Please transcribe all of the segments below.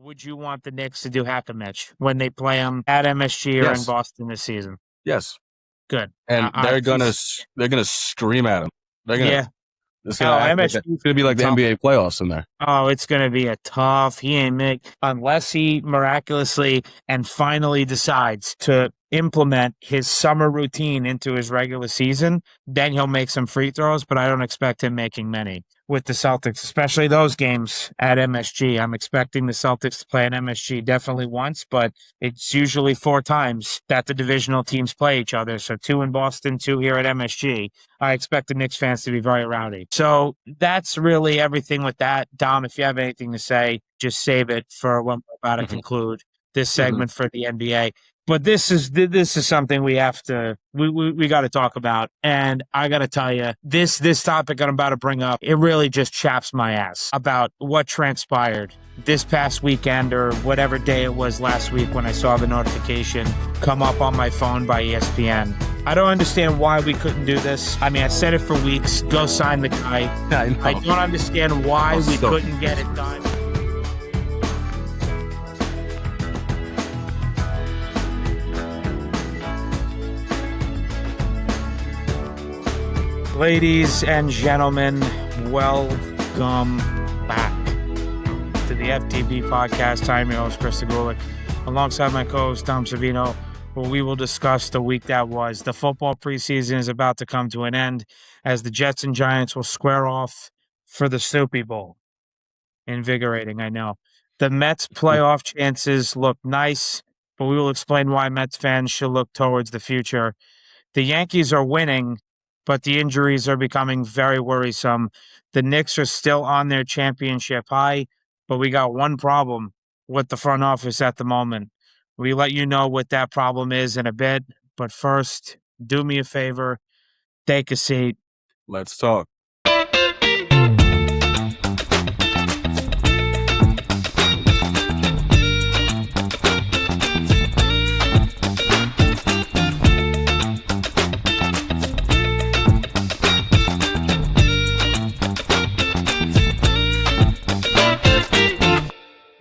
would you want the Knicks to do Hack-a-Mitch when they play them at MSG or in Yes. Boston this season? Yes. Good. And they're gonna scream at him. They're gonna. Yeah. It's gonna act like MSG it's gonna be like the NBA playoffs in there. Oh, it's going to be a tough. He ain't make unless he miraculously and finally decides to implement his summer routine into his regular season. Then he'll make some free throws, but I don't expect him making many with the Celtics, especially those games at MSG. I'm expecting the Celtics to play at MSG definitely once, but it's usually 4 times that the divisional teams play each other. So 2 in Boston, 2 here at MSG. I expect the Knicks fans to be very rowdy. So that's really everything with that. Dom, if you have anything to say, just save it for when we're about to conclude this segment for the NBA. But this is something we have to we got to talk about, and I got to tell you, this topic I'm about to bring up, it really just chaps my ass about what transpired this past weekend or whatever day it was last week when I saw the notification come up on my phone by ESPN. I don't understand why we couldn't do this. I mean, I said it for weeks. Go sign the guy. I don't understand why we couldn't get it done. Ladies and gentlemen, welcome back to the FTB podcast. I'm your host, Chris Gulick, alongside my co-host, Dom Savino, where we will discuss the week that was. The football preseason is about to come to an end as the Jets and Giants will square off for the Soupy Bowl. Invigorating, I know. The Mets playoff chances look nice, but we will explain why Mets fans should look towards the future. The Yankees are winning, but the injuries are becoming very worrisome. The Knicks are still on their championship high, but we got one problem with the front office at the moment. We let you know what that problem is in a bit, but first, do me a favor, take a seat. Let's talk.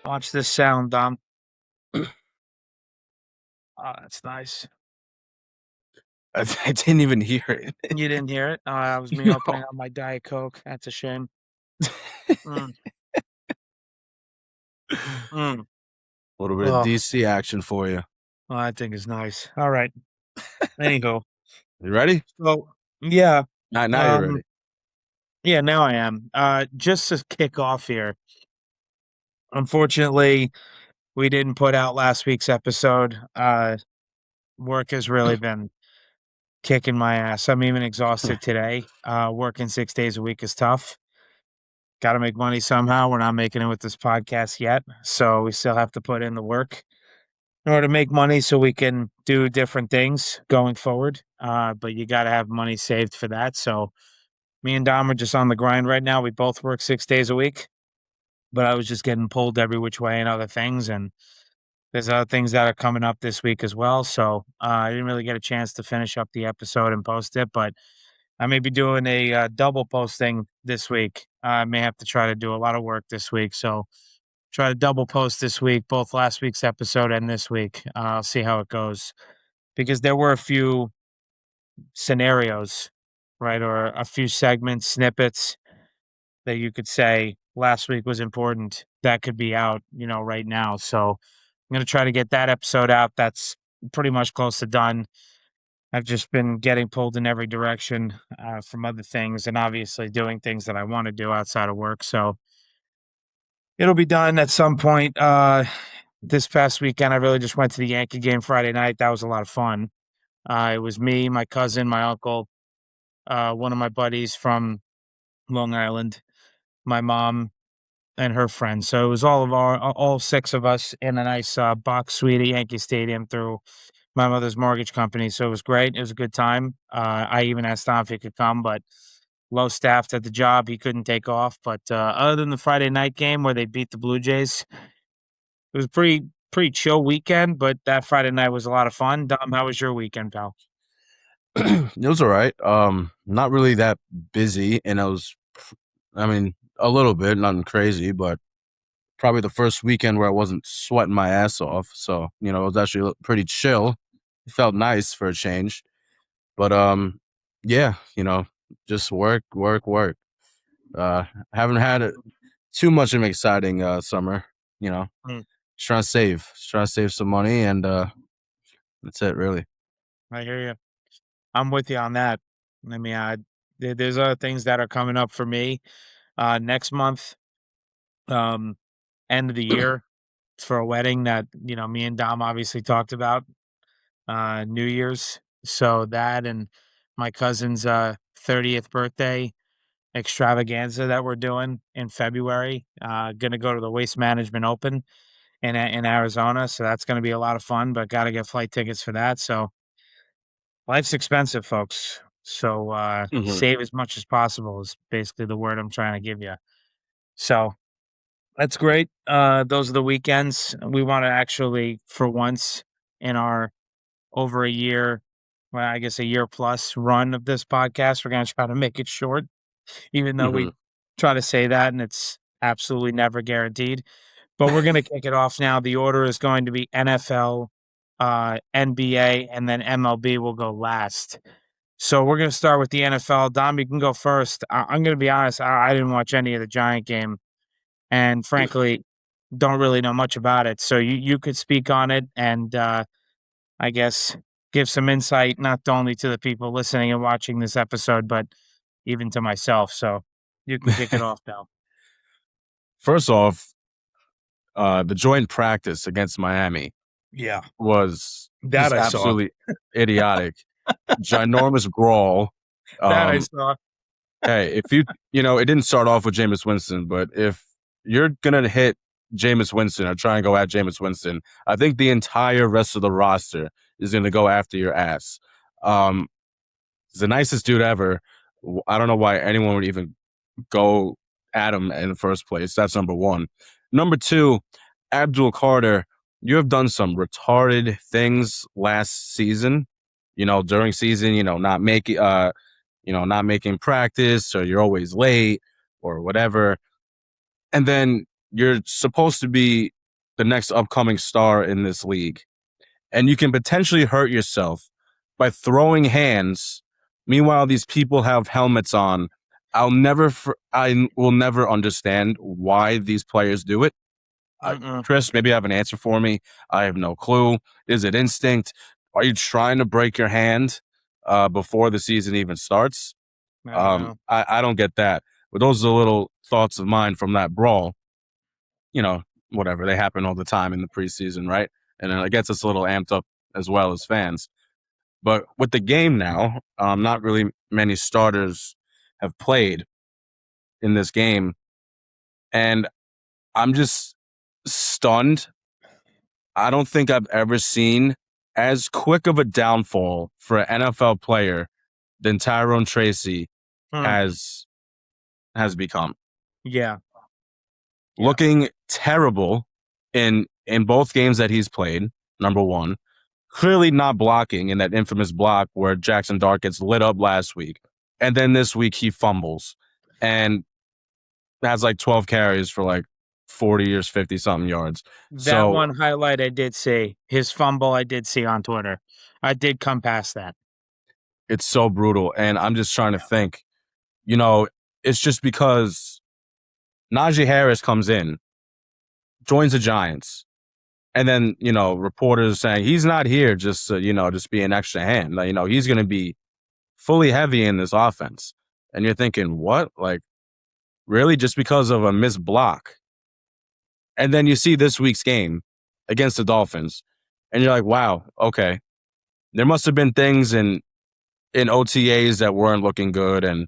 Watch this sound, Dom. Oh, that's nice. I didn't even hear it. You didn't hear it? I was me opening up my Diet Coke. That's a shame. A little bit of DC action for you. Well, I think it's nice. All right. Anywho. You ready? So, yeah. Now you're ready. Yeah, now I am. Just to kick off here, unfortunately, we didn't put out last week's episode. Work has really been kicking my ass. I'm even exhausted today. Working 6 days a week is tough. Got to make money somehow. We're not making it with this podcast yet, so we still have to put in the work in order to make money so we can do different things going forward. But you got to have money saved for that. So me and Dom are just on the grind right now. We both work 6 days a week, but I was just getting pulled every which way and other things. And there's other things that are coming up this week as well. So I didn't really get a chance to finish up the episode and post it, but I may be doing a double posting this week. I may have to try to do a lot of work this week. So try to double post this week, both last week's episode and this week. I'll see how it goes because there were a few scenarios, right? Or a few segments, snippets that you could say last week was important that could be out, right now. So I'm going to try to get that episode out. That's pretty much close to done. I've just been getting pulled in every direction from other things and obviously doing things that I want to do outside of work. So it'll be done at some point. This past weekend, I really just went to the Yankee game Friday night. That was a lot of fun. It was me, my cousin, my uncle, one of my buddies from Long Island, my mom, and her friends. So it was all 6 of us in a nice box suite at Yankee Stadium through my mother's mortgage company. So it was great. It was a good time. I even asked Tom if he could come, but low staffed at the job. He couldn't take off. But other than the Friday night game where they beat the Blue Jays, it was a pretty chill weekend, but that Friday night was a lot of fun. Dom, how was your weekend, pal? It was all right. Not really that busy, and a little bit, nothing crazy, but probably the first weekend where I wasn't sweating my ass off. So, it was actually pretty chill. It felt nice for a change. But yeah, just work, work, work. Uh haven't had too much of an exciting summer, you know. Mm, Just trying to save some money and that's it really. I hear you. I'm with you on that. I mean, there's other things that are coming up for me next month. Um, End of the year for a wedding that me and Dom obviously talked about. New Year's, so that and my cousin's 30th birthday extravaganza that we're doing in February. Gonna go to the Waste Management Open in Arizona, so that's gonna be a lot of fun. But got to get flight tickets for that. So life's expensive, folks. So Hmm. save as much as possible is basically the word I'm trying to give you. So that's great. Those are the weekends we want to actually, for once in our over a year, well, I guess a year plus run of this podcast, we're gonna try to make it short, even though Hmm. we try to say that and it's absolutely never guaranteed. But we're gonna kick it off now. The order is going to be NFL, NBA, and then MLB will go last. So we're gonna start with the NFL. Dom, you can go first. I'm gonna be honest. I didn't watch any of the Giant game, and frankly, don't really know much about it. So you could speak on it, and I guess give some insight not only to the people listening and watching this episode, but even to myself. So you can kick it off now. First off, the joint practice against Miami Yeah, was that just I saw. absolutely idiotic. Ginormous brawl. That I Um, saw. Hey, if it didn't start off with Jameis Winston, but if you're gonna hit Jameis Winston or try and go at Jameis Winston, I think the entire rest of the roster is gonna go after your ass. Um, he's the nicest dude ever. I don't know why anyone would even go at him in the first place. That's number one. Number two, Abdul Carter, you have done some retarded things last season. During season, not making practice or you're always late or whatever. And then you're supposed to be the next upcoming star in this league. And you can potentially hurt yourself by throwing hands. Meanwhile, these people have helmets on. I will never understand why these players do it. Mm-mm. Chris, maybe you have an answer for me. I have no clue. Is it instinct? Are you trying to break your hand before the season even starts? I don't know. I don't get that. But those are the little thoughts of mine from that brawl. You know, Whatever. They happen all the time in the preseason, right? And it gets us a little amped up as well as fans. But with the game now, not really many starters have played in this game. And I'm just stunned. I don't think I've ever seen as quick of a downfall for an NFL player than Tyrone Tracy Hmm. has become. Yeah, yeah. Looking terrible in both games that he's played. Number one, clearly not blocking in that infamous block where Jackson Dart gets lit up last week, and then this week he fumbles and has like 12 carries for like 40 or 50 something yards. That So one highlight I did see. His fumble I did see on Twitter. I did come past that. it's so brutal, and I'm just trying to Yeah. think. You know, it's just because Najee Harris comes in, joins the Giants, and then reporters saying he's not here just to, just be an extra hand. Like, he's going to be fully heavy in this offense, and you're thinking, what? Like, really? Just because of a missed block? And then you see this week's game against the Dolphins, and you're like, wow, okay, there must have been things in OTAs that weren't looking good, and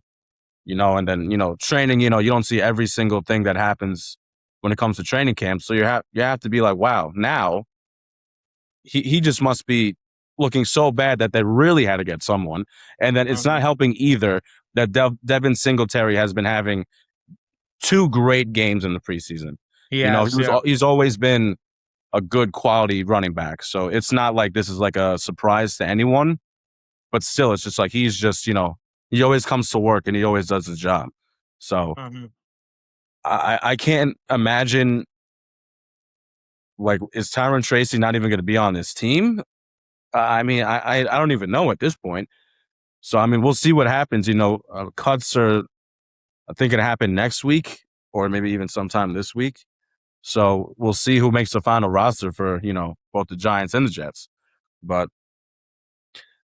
then training. You don't see every single thing that happens when it comes to training camp. So you have to be like, wow, now he just must be looking so bad that they really had to get someone. And then it's not Mhm. helping either that Devin Singletary has been having two great games in the preseason. Yes, yeah. He's always been a good quality running back. So it's not like this is like a surprise to anyone, but still, it's just like he's just he always comes to work and he always does his job. So Mhm. I can't imagine. Like, is Tyron Tracy not even going to be on this team? I mean, I don't even know at this point. So, I mean, we'll see what happens. Cuts are, I think, going to happen next week or maybe even sometime this week. So we'll see who makes the final roster for, both the Giants and the Jets. But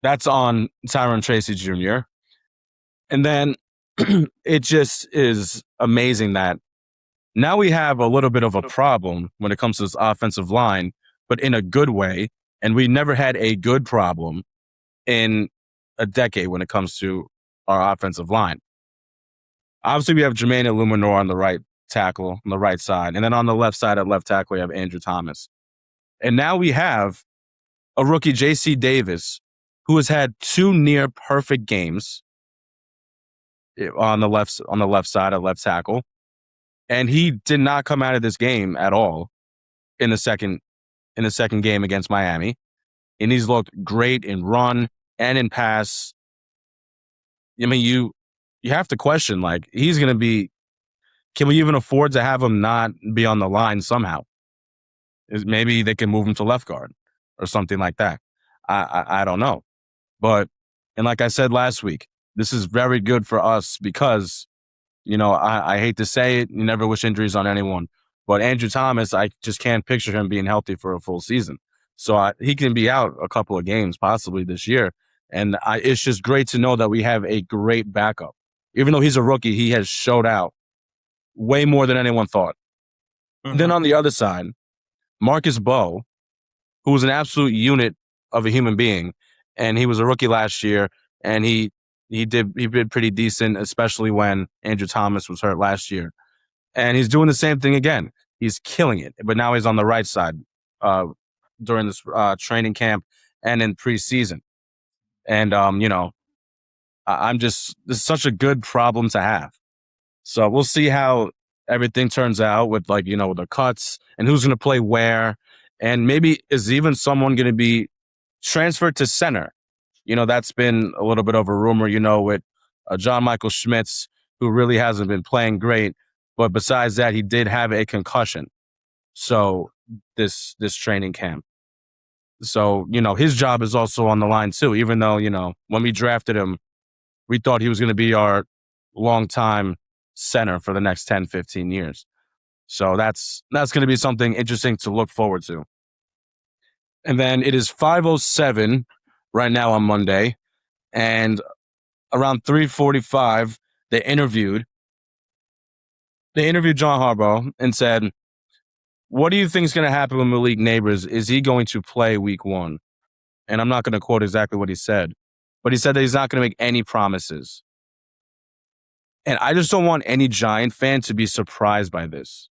that's on Tyron Tracy Jr. And then it just is amazing that now we have a little bit of a problem when it comes to this offensive line, but in a good way. And we never had a good problem in a decade when it comes to our offensive line. Obviously, we have Jermaine Illuminor on the right tackle, on the right side. And then on the left side at left tackle, we have Andrew Thomas. And now we have a rookie, J.C. Davis, who has had 2 near perfect games on the left side at left tackle. And he did not come out of this game at all in the second game against Miami. And he's looked great in run and in pass. I mean, you have to question, like, he's going to be, can we even afford to have him not be on the line somehow? Maybe they can move him to left guard or something like that. I don't know. But, and like I said last week, this is very good for us because, I hate to say it, you never wish injuries on anyone. But Andrew Thomas, I just can't picture him being healthy for a full season. So he can be out a couple of games possibly this year. And it's just great to know that we have a great backup. Even though he's a rookie, he has showed out way more than anyone thought. Mm-hmm. Then on the other side, Marcus Bowe, who was an absolute unit of a human being, and he was a rookie last year, and he did pretty decent, especially when Andrew Thomas was hurt last year. And he's doing the same thing again. He's killing it, but now he's on the right side during this training camp and in preseason. And this is such a good problem to have. So we'll see how everything turns out with, like, the cuts and who's going to play where. And maybe is even someone going to be transferred to center. That's been a little bit of a rumor, with John Michael Schmitz, who really hasn't been playing great. But besides that, he did have a concussion. So this training camp. So, his job is also on the line too, even though, when we drafted him, we thought he was going to be our longtime center for the next 10, 15 years. So that's going to be something interesting to look forward to. And then it is 5:07 right now on Monday. And around 3:45, they interviewed John Harbaugh and said, what do you think is going to happen with Malik Neighbors? Is he going to play week 1? And I'm not going to quote exactly what he said, but he said that he's not going to make any promises. And I just don't want any Giant fan to be surprised by this.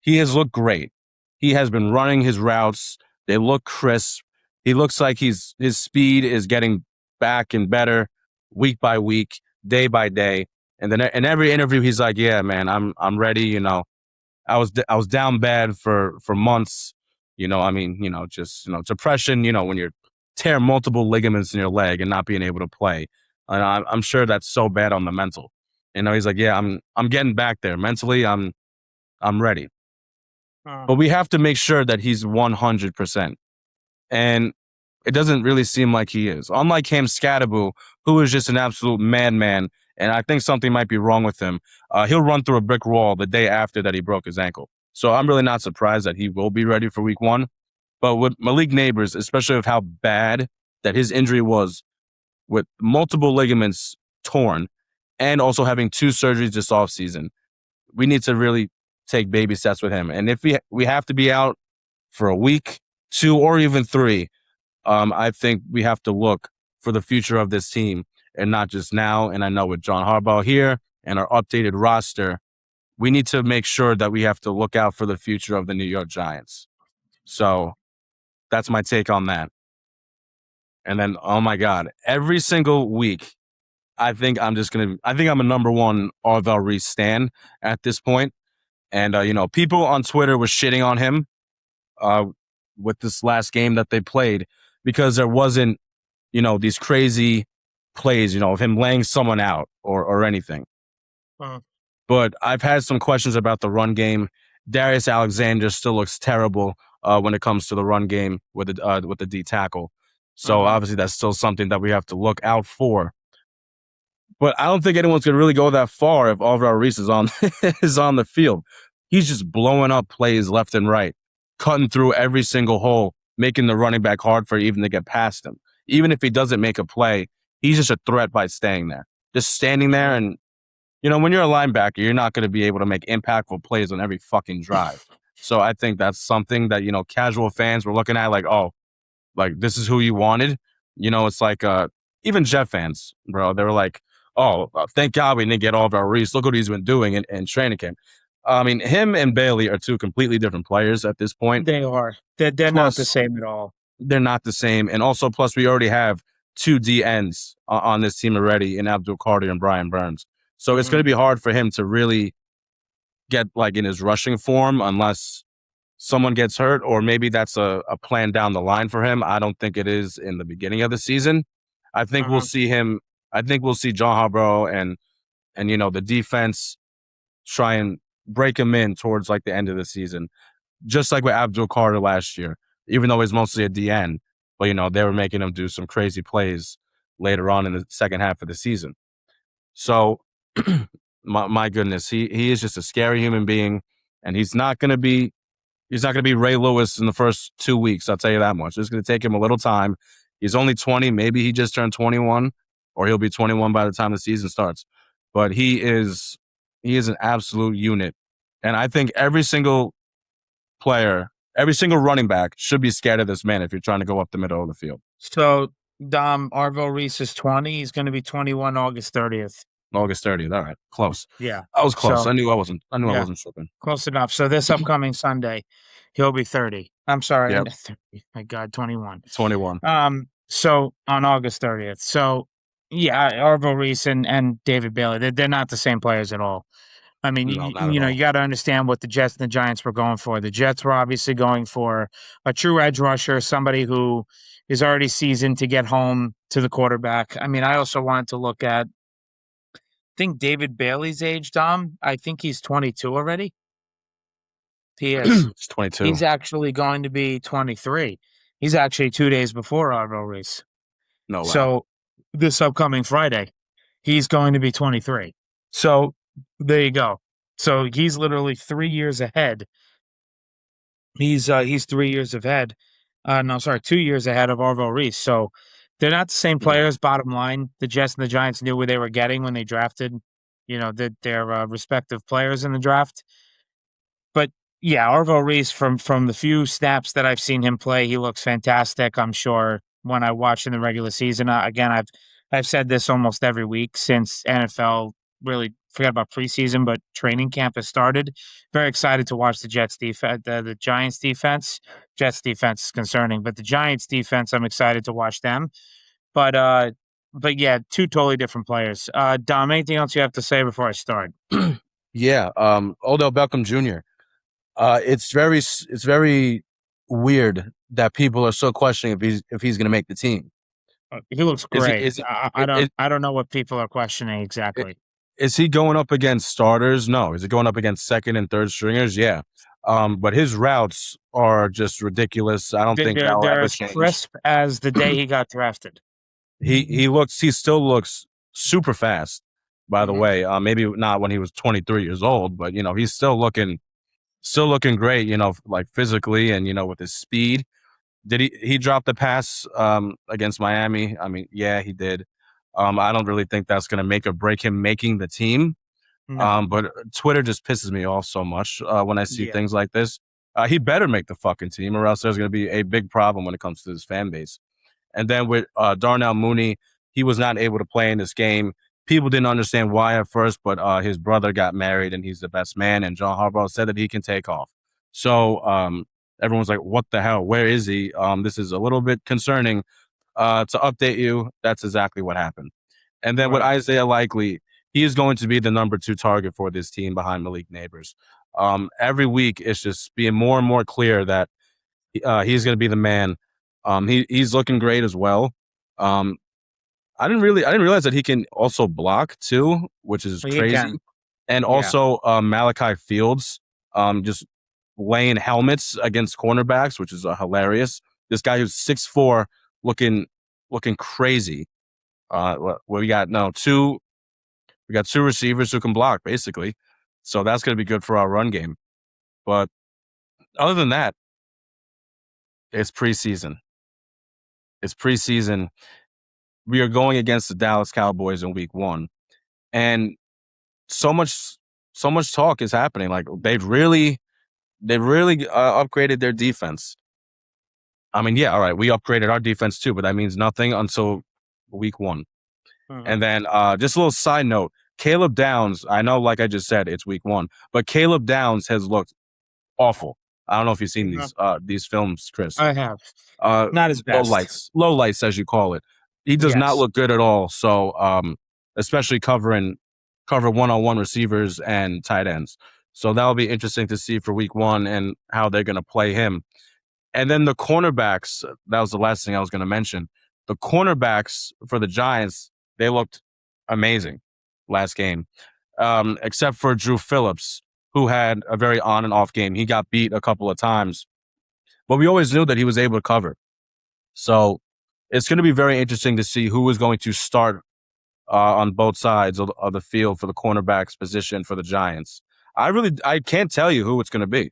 He has looked great. He has been running his routes. They look crisp. He looks like his speed is getting back and better week by week, day by day. And then in every interview, he's like, yeah, man, I'm ready. I was down bad for months. Depression, when you tear multiple ligaments in your leg and not being able to play. And I'm sure that's so bad on the mental. He's like, yeah, I'm getting back there. Mentally, I'm ready. But we have to make sure that he's 100%. And it doesn't really seem like he is. Unlike Cam Scatterbu, who is just an absolute madman, and I think something might be wrong with him, he'll run through a brick wall the day after that he broke his ankle. So I'm really not surprised that he will be ready for week 1. But with Malik Neighbors, especially with how bad that his injury was, with multiple ligaments torn and also having 2 surgeries this offseason, we need to really take baby steps with him. And if we have to be out for a week, 2, or even 3, I think we have to look for the future of this team and not just now. And I know with John Harbaugh here and our updated roster, we need to make sure that we have to look out for the future of the New York Giants. So that's my take on that. And then, oh my God, every single week, I think I'm a number 1 Arvel Reese stan at this point. And, people on Twitter were shitting on him with this last game that they played because there wasn't, these crazy plays, of him laying someone out or anything. Uh-huh. But I've had some questions about the run game, Darius Alexander still looks terrible when it comes to the run game with the D tackle. So Mhm. obviously that's still something that we have to look out for. But I don't think anyone's gonna really go that far if Alvaro Reese is on is on the field. He's just blowing up plays left and right, cutting through every single hole, making the running back hard for even to get past him. Even if he doesn't make a play, he's just a threat by staying there. Just standing there, Mhm. and when you're a linebacker, you're not going to be able to make impactful plays on every fucking drive. So I think that's something that casual fans were looking at like, oh, like this is who you wanted. It's like even Jet fans, bro. They were like, oh, thank God we didn't get all of our Reese. Look what he's been doing in training camp. I mean, him and Bailey are two completely different players at this point. They are. They're not the Plus, same at all. they're not the same, and also plus we already have two D ends on this team already in Abdul Carter and Brian Burns. So it's going to Mhm. be hard for him to really get like in his rushing form unless someone gets hurt, or maybe that's a plan down the line for him. I don't think it is in the beginning of the season. I think we'll Uh-huh. see him. I think we'll see John Harbaugh and the defense try and break him in towards like the end of the season, just like with Abdul Carter last year. Even though he's mostly a DN, but they were making him do some crazy plays later on in the second half of the season. So, my goodness, he is just a scary human being, and he's not going to be Ray Lewis in the first 2 weeks. I'll tell you that much. It's going to take him a little time. He's only 20. Maybe he just turned 21, or he'll be 21 by the time the season starts. But he is an absolute unit, and I think every single player, every single running back should be scared of this man if you're trying to go up the middle of the field. So, Dom Arvo Reese is 20. He's going to be 21 August 30th. August 30th. All right, close. Yeah. I was close. So, I knew I wasn't. I knew I yeah, wasn't slipping. close enough. So this upcoming Sunday, he'll be 30. I'm sorry, Yep, 30. My God, 21. 21. So on August 30th. So yeah, Arvo Reese and David Bailey, they're not the same players at all. I mean, No, not at you all. got to understand what the Jets and the Giants were going for. The Jets were obviously going for a true edge rusher, somebody who is already seasoned to get home to the quarterback. I mean, I also wanted to look at, I think David Bailey's age, Dom. I think he's 22 already. He is. It's 22. He's actually going to be 23. He's actually 2 days before Arvo Reese. No way. So this upcoming Friday, he's going to be 23. So there you go. So he's literally 3 years ahead. He's 3 years ahead. No, sorry, 2 years ahead of Arvo Reese. So they're not the same Yeah. players. Bottom line, the Jets and the Giants knew what they were getting when they drafted, their respective players in the draft. But yeah, Arvo Reese from the few snaps that I've seen him play, he looks fantastic. I'm sure when I watch in the regular season. Again, I've said this almost every week since NFL really forget about preseason, but training camp has started. Very excited to watch the Jets defense, the Giants defense. Jets defense is concerning, but the Giants defense, I'm excited to watch them. But but yeah, two totally different players. Dom, anything else you have to say before I start? Yeah. Odell Beckham Jr. It's very weird that people are so questioning if he's going to make the team. He looks Is he great. is it, I don't know what people are questioning it, exactly. is he going up against starters? No. Is he going up against second and third stringers? Yeah. But his routes are just ridiculous. I don't think that'll They're ever as change. crisp as the day he got drafted. He still looks super fast. By the Mhm. way, maybe not when he was 23 years old, but he's still looking great. Like physically and with his speed. Did he drop the pass against Miami? I mean, yeah, he did. I don't really think that's going to make or break him making the team. No. But Twitter just pisses me off so much when I see Yeah. things like this. He better make the fucking team, or else there's going to be a big problem when it comes to his fan base. And then with Darnell Mooney, he was not able to play in this game. People didn't understand why at first, but his brother got married and he's the best man. And John Harbaugh said that he can take off. So everyone's like, what the hell? Where is he? This is a little bit concerning. To update you, that's exactly what happened. And then with Right. Isaiah Likely, he is going to be the number 2 target for this team behind Malik Neighbors. Every week, it's just being more and more clear that he's going to be the man. He's looking great as well. Um, I didn't realize that he can also block too, which is Well, he crazy. can. And Yeah. also Malachi Fields, just laying helmets against cornerbacks, which is hilarious. This guy who's 6'4", looking looking crazy. We got no two. We got two receivers who can block, basically. So that's going to be good for our run game. But other than that, it's preseason. It's preseason. We are going against the Dallas Cowboys in Week 1, and so much, so much talk is happening. Like they really upgraded their defense. I mean, yeah, all right, we upgraded our defense too, but that means nothing until Week 1. Mhm, And then just a little side note: Caleb Downs. I know, like I just said, it's Week 1, but Caleb Downs has looked awful. I don't know if you've seen mhm. these films, Chris. I have. Uh, Not his best. low lights, as you call it. He does not Yes. look good at all. So, especially cover one-on-one receivers and tight ends. So that'll be interesting to see for Week 1 and how they're going to play him. And then the cornerbacks. That was the last thing I was going to mention. The cornerbacks for the Giants, they looked amazing last game, except for Drew Phillips, who had a very on and off game. He got beat a couple of times, but we always knew that he was able to cover. So it's going to be very interesting to see who is going to start on both sides of the field for the cornerbacks position for the Giants. I can't tell you who it's going to be.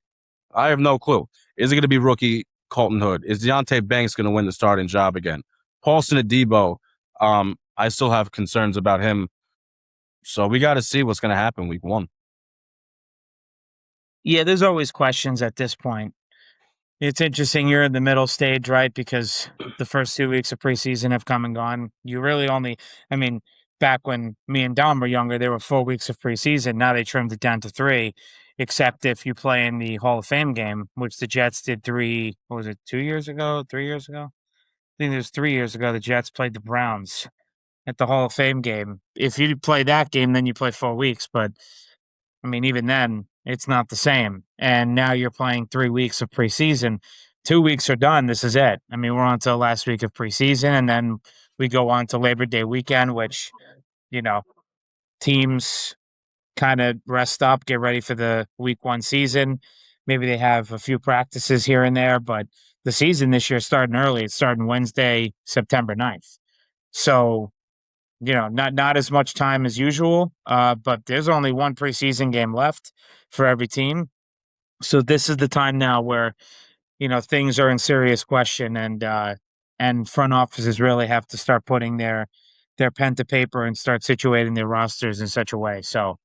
I have no clue. Is it going to be rookie Colton Hood? Is Deontay Banks going to win the starting job again? Paulson Adebo, I still have concerns about him. So we got to see what's going to happen Week 1. Yeah, there's always questions at this point. It's interesting you're in the middle stage, right? Because the first 2 weeks of preseason have come and gone. You really only I mean, back when me and Dom were younger, there were 4 weeks of preseason. Now they trimmed it down to 3, except if you play in the Hall of Fame game, which the Jets did 3 what was it, 2 years ago, 3 years ago? I think it was 3 years ago, the Jets played the Browns at the Hall of Fame game. If you play that game, then you play 4 weeks, but I mean, even then, it's not the same. And now you're playing 3 weeks of preseason. 2 weeks are done. This is it. I mean, we're on to the last week of preseason, and then we go on to Labor Day weekend, which, you know, teams kind of rest up, get ready for the week 1 season. Maybe they have a few practices here and there, but the season this year is starting early. It's starting Wednesday, September 9th. So not as much time as usual, but there's only one preseason game left for every team. So this is the time now where, things are in serious question and front offices really have to start putting their pen to paper and start situating their rosters in such a way. So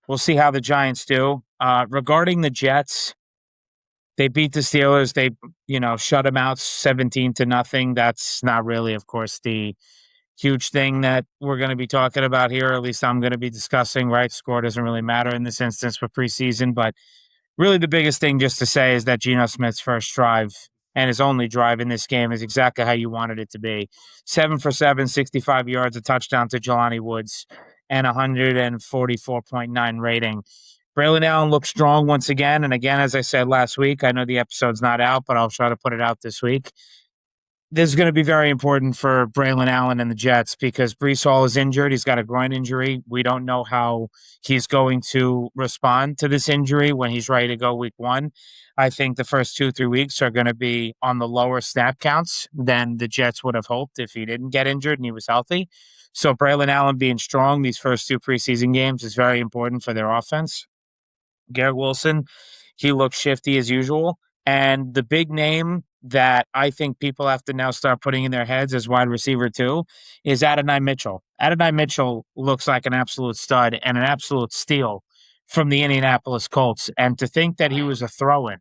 we'll see how the Giants do. Regarding the Jets, they beat the Steelers. They, shut them out 17-0. That's not really, of course, the huge thing that we're going to be talking about here. At least I'm going to be discussing, right? Score doesn't really matter in this instance for preseason, but really the biggest thing just to say is that Geno Smith's first drive and his only drive in this game is exactly how you wanted it to be. 7 for 7, 65 yards, a touchdown to Jelani Woods, and 144.9 rating. Braylon Allen looks strong once again. And again, as I said last week, I know the episode's not out, but I'll try to put it out this week. This is going to be very important for Braylon Allen and the Jets because Brees Hall is injured. He's got a groin injury. We don't know how he's going to respond to this injury when he's ready to go week 1. I think the first 2-3 weeks are going to be on the lower snap counts than the Jets would have hoped if he didn't get injured and he was healthy. So Braylon Allen being strong these first 2 preseason games is very important for their offense. Garrett Wilson, he looks shifty as usual. And the big name that I think people have to now start putting in their heads as wide receiver too is Adonai Mitchell. Adonai Mitchell looks like an absolute stud and an absolute steal from the Indianapolis Colts. And to think that he was a throw-in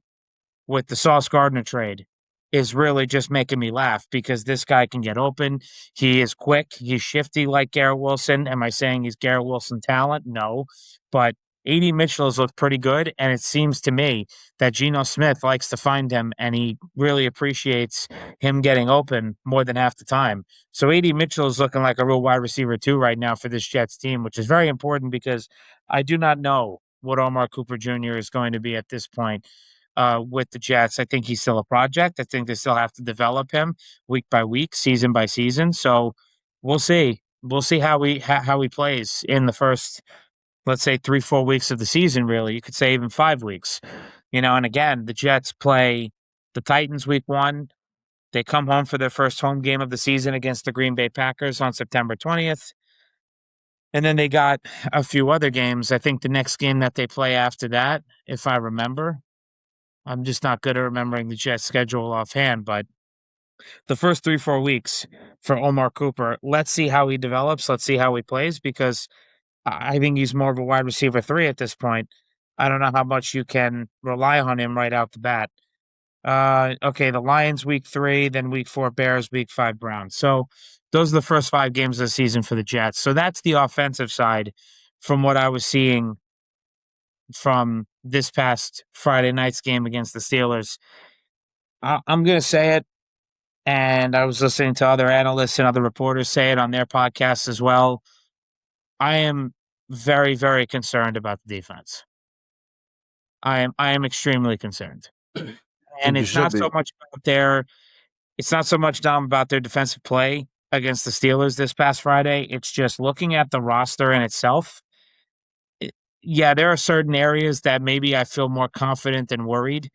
with the Sauce Gardner trade is really just making me laugh because this guy can get open. He is quick. He's shifty like Garrett Wilson. Am I saying he's Garrett Wilson talent? No. But A.D. Mitchell has looked pretty good. And it seems to me that Geno Smith likes to find him and he really appreciates him getting open more than half the time. So A.D. Mitchell is looking like a real wide receiver too right now for this Jets team, which is very important because I do not know what Omar Cooper Jr. is going to be at this point with the Jets. I think he's still a project. I think they still have to develop him week by week, season by season. So we'll see. We'll see how he plays in the first, let's say 3-4 weeks of the season. Really, you could say even 5 weeks. And again, the Jets play the Titans week 1. They come home for their first home game of the season against the Green Bay Packers on September 20th. And then they got a few other games. I think the next game that they play after that, if I remember, I'm just not good at remembering the Jets schedule offhand, but the first 3, 4 weeks for Omar Cooper, let's see how he develops. Let's see how he plays because I think he's more of a wide receiver 3 at this point. I don't know how much you can rely on him right out the bat. Okay, the Lions week 3, then week 4 Bears, week 5 Browns. So those are the first 5 games of the season for the Jets. So that's the offensive side from what I was seeing from this past Friday night's game against the Steelers. I'm going to say it, and I was listening to other analysts and other reporters say it on their podcasts as well. I am very, very concerned about the defense. I am extremely concerned. I And think you should be. it's not so much, Dom, about their defensive play against the Steelers this past Friday. It's just looking at the roster in itself. It, yeah, there are certain areas that maybe I feel more confident and worried,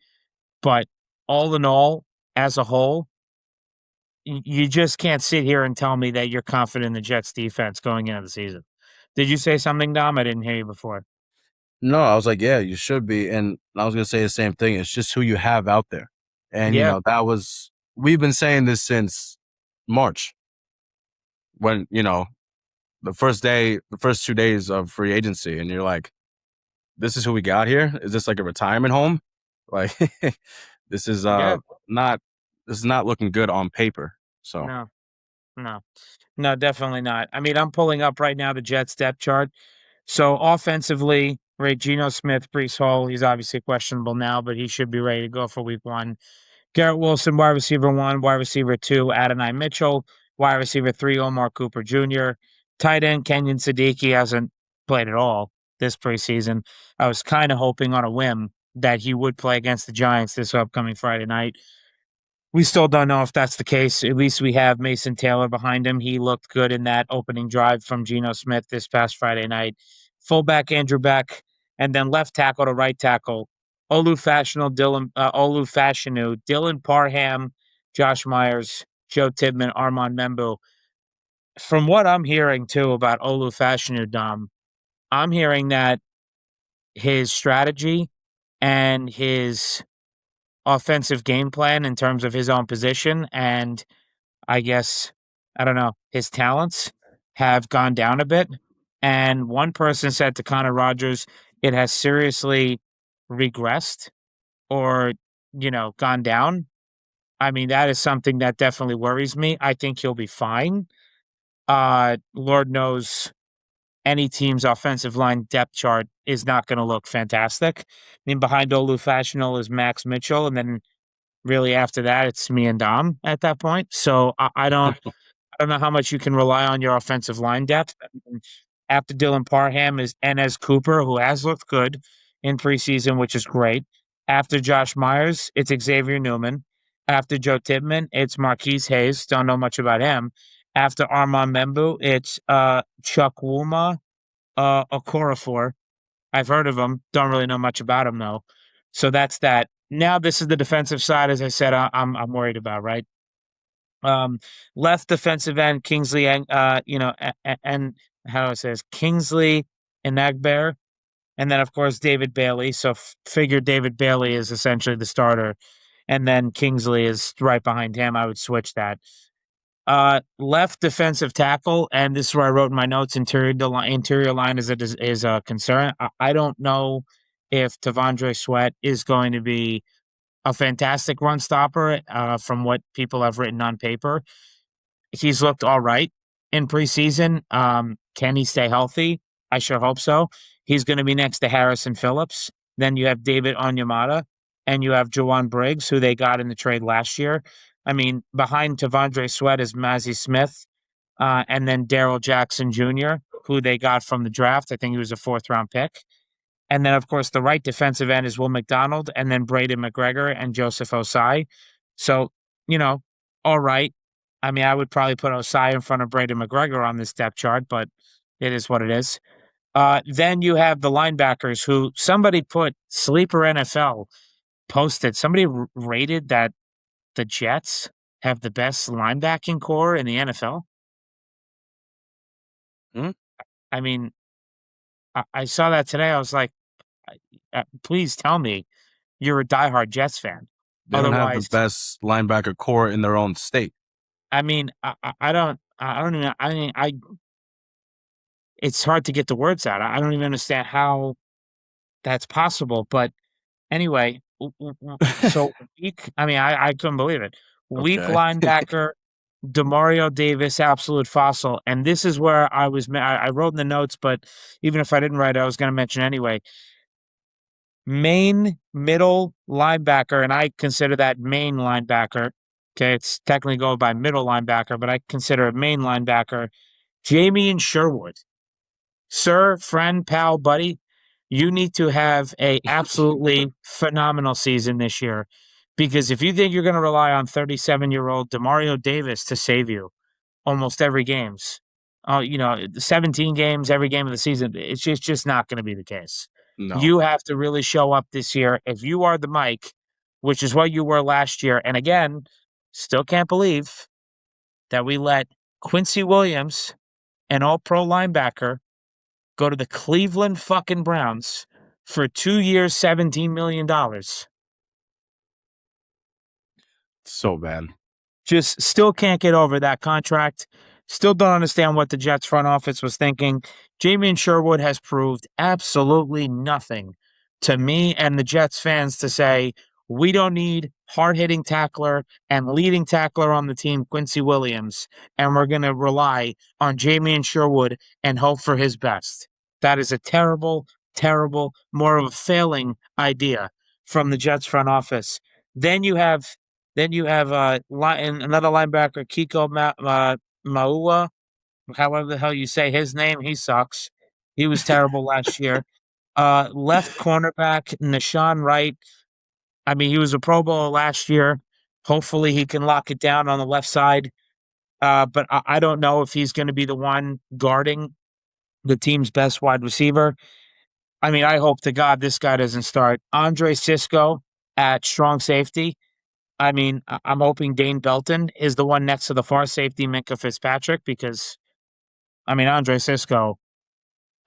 but all in all, as a whole, you just can't sit here and tell me that you're confident in the Jets defense going into the season. Did you say something, Dom? I didn't hear you before. No, I was like, yeah, you should be. And I was gonna say the same thing. It's just who you have out there. And Yeah, that was we've been saying this since March when, the first 2 days of free agency, and you're like, this is who we got here? Is this like a retirement home? Like this is yeah, not this is not looking good on paper. So no, no, no, definitely not. I mean, I'm pulling up right now the Jets depth chart. So offensively, right, Geno Smith, Brees Hall, he's obviously questionable now, but he should be ready to go for week 1. Garrett Wilson, wide receiver 1, wide receiver 2, Adonai Mitchell, wide receiver 3, Omar Cooper Jr., tight end Kenyon Siddiqui hasn't played at all this preseason. I was kind of hoping on a whim that he would play against the Giants this upcoming Friday night. We still don't know if that's the case. At least we have Mason Taylor behind him. He looked good in that opening drive from Geno Smith this past Friday night. Fullback Andrew Beck, and then left tackle to right tackle Olu Fashanu, Dylan Parham, Josh Myers, Joe Tibman, Armand Membu. From what I'm hearing too about Olu Fashanu, Dom, I'm hearing that his strategy and his offensive game plan in terms of his own position and I guess, I don't know, his talents have gone down a bit. And one person said to Connor Rogers, it has seriously regressed or, gone down. I mean, that is something that definitely worries me. I think he'll be fine. Lord knows any team's offensive line depth chart is not going to look fantastic. I mean, behind Olu Fashional is Max Mitchell, and then really after that, it's me and Dom at that point. So I don't know how much you can rely on your offensive line depth. I mean, after Dylan Parham is Enes Cooper, who has looked good in preseason, which is great. After Josh Myers, it's Xavier Newman. After Joe Tibman, it's Marquise Hayes. Don't know much about him. After Armand Membu, it's Chuck Wuma, Okorafor. I've heard of him. Don't really know much about him though. So that's that. Now this is the defensive side, as I said. I'm worried about, right? Um, Left defensive end Kingsley, and how do I say this? Kingsley and Agbear, and then of course David Bailey. So figure David Bailey is essentially the starter, and then Kingsley is right behind him. I would switch that. Left defensive tackle, and this is where I wrote in my notes. Interior line is a concern. I don't know if Tavondre Sweat is going to be a fantastic run stopper. From what people have written on paper, he's looked all right in preseason. Can he stay healthy? I sure hope so. He's going to be next to Harrison Phillips. Then you have David Onyemata and you have Jawan Briggs, who they got in the trade last year. I mean, behind Tavondre Sweat is Mazzie Smith, and then Daryl Jackson Jr., who they got from the draft. I think he was a 4th round pick. And then, of course, the right defensive end is Will McDonald, and then Braden McGregor and Joseph Osai. So, you know, all right. I mean, I would probably put Osai in front of Braden McGregor on this depth chart, but it is what it is. Then you have the linebackers who somebody put Sleeper NFL posted. Somebody rated that the Jets have the best linebacking core in the NFL. Hmm? I mean, I saw that today. I was like, please tell me you're a diehard Jets fan. They don't have the Otherwise, best linebacker core in their own state. I mean, I don't even, I mean, it's hard to get the words out. I don't even understand how that's possible. But anyway, so weak. I mean, I couldn't believe it. Weak Okay. linebacker, Demario Davis, absolute fossil. And this is where I wrote in the notes, but even if I didn't write, I was going to mention anyway. Main middle linebacker, and I consider that main linebacker. Okay, it's technically going by middle linebacker, but I consider it main linebacker. Jamie and Sherwood, sir, friend, pal, buddy, you need to have a absolutely phenomenal season this year. Because if you think you're going to rely on 37-year-old Demario Davis to save you almost every games, 17 games every game of the season, it's just not going to be the case. No. You have to really show up this year. If you are the Mike, which is what you were last year, and again, still can't believe that we let Quincy Williams, an all-pro linebacker, go to the Cleveland fucking Browns for 2 years, $17 million. So bad. Just still can't get over that contract. Still don't understand what the Jets front office was thinking. Jamie Sherwood has proved absolutely nothing to me and the Jets fans to say we don't need hard-hitting tackler and leading tackler on the team, Quincy Williams, and we're going to rely on Jamie Sherwood and hope for his best. That is a terrible, terrible, more of a failing idea from the Jets front office. Then you have another linebacker, Kiko Maua, however the hell you say his name. He sucks. He was terrible last year. Left cornerback, Nashawn Wright. I mean, he was a Pro Bowler last year. Hopefully, he can lock it down on the left side. But I don't know if he's going to be the one guarding the team's best wide receiver. I mean, I hope to God this guy doesn't start. Andre Cisco at strong safety. I mean, I'm hoping Dane Belton is the one next to the far safety, Minka Fitzpatrick, because I mean, Andre Cisco,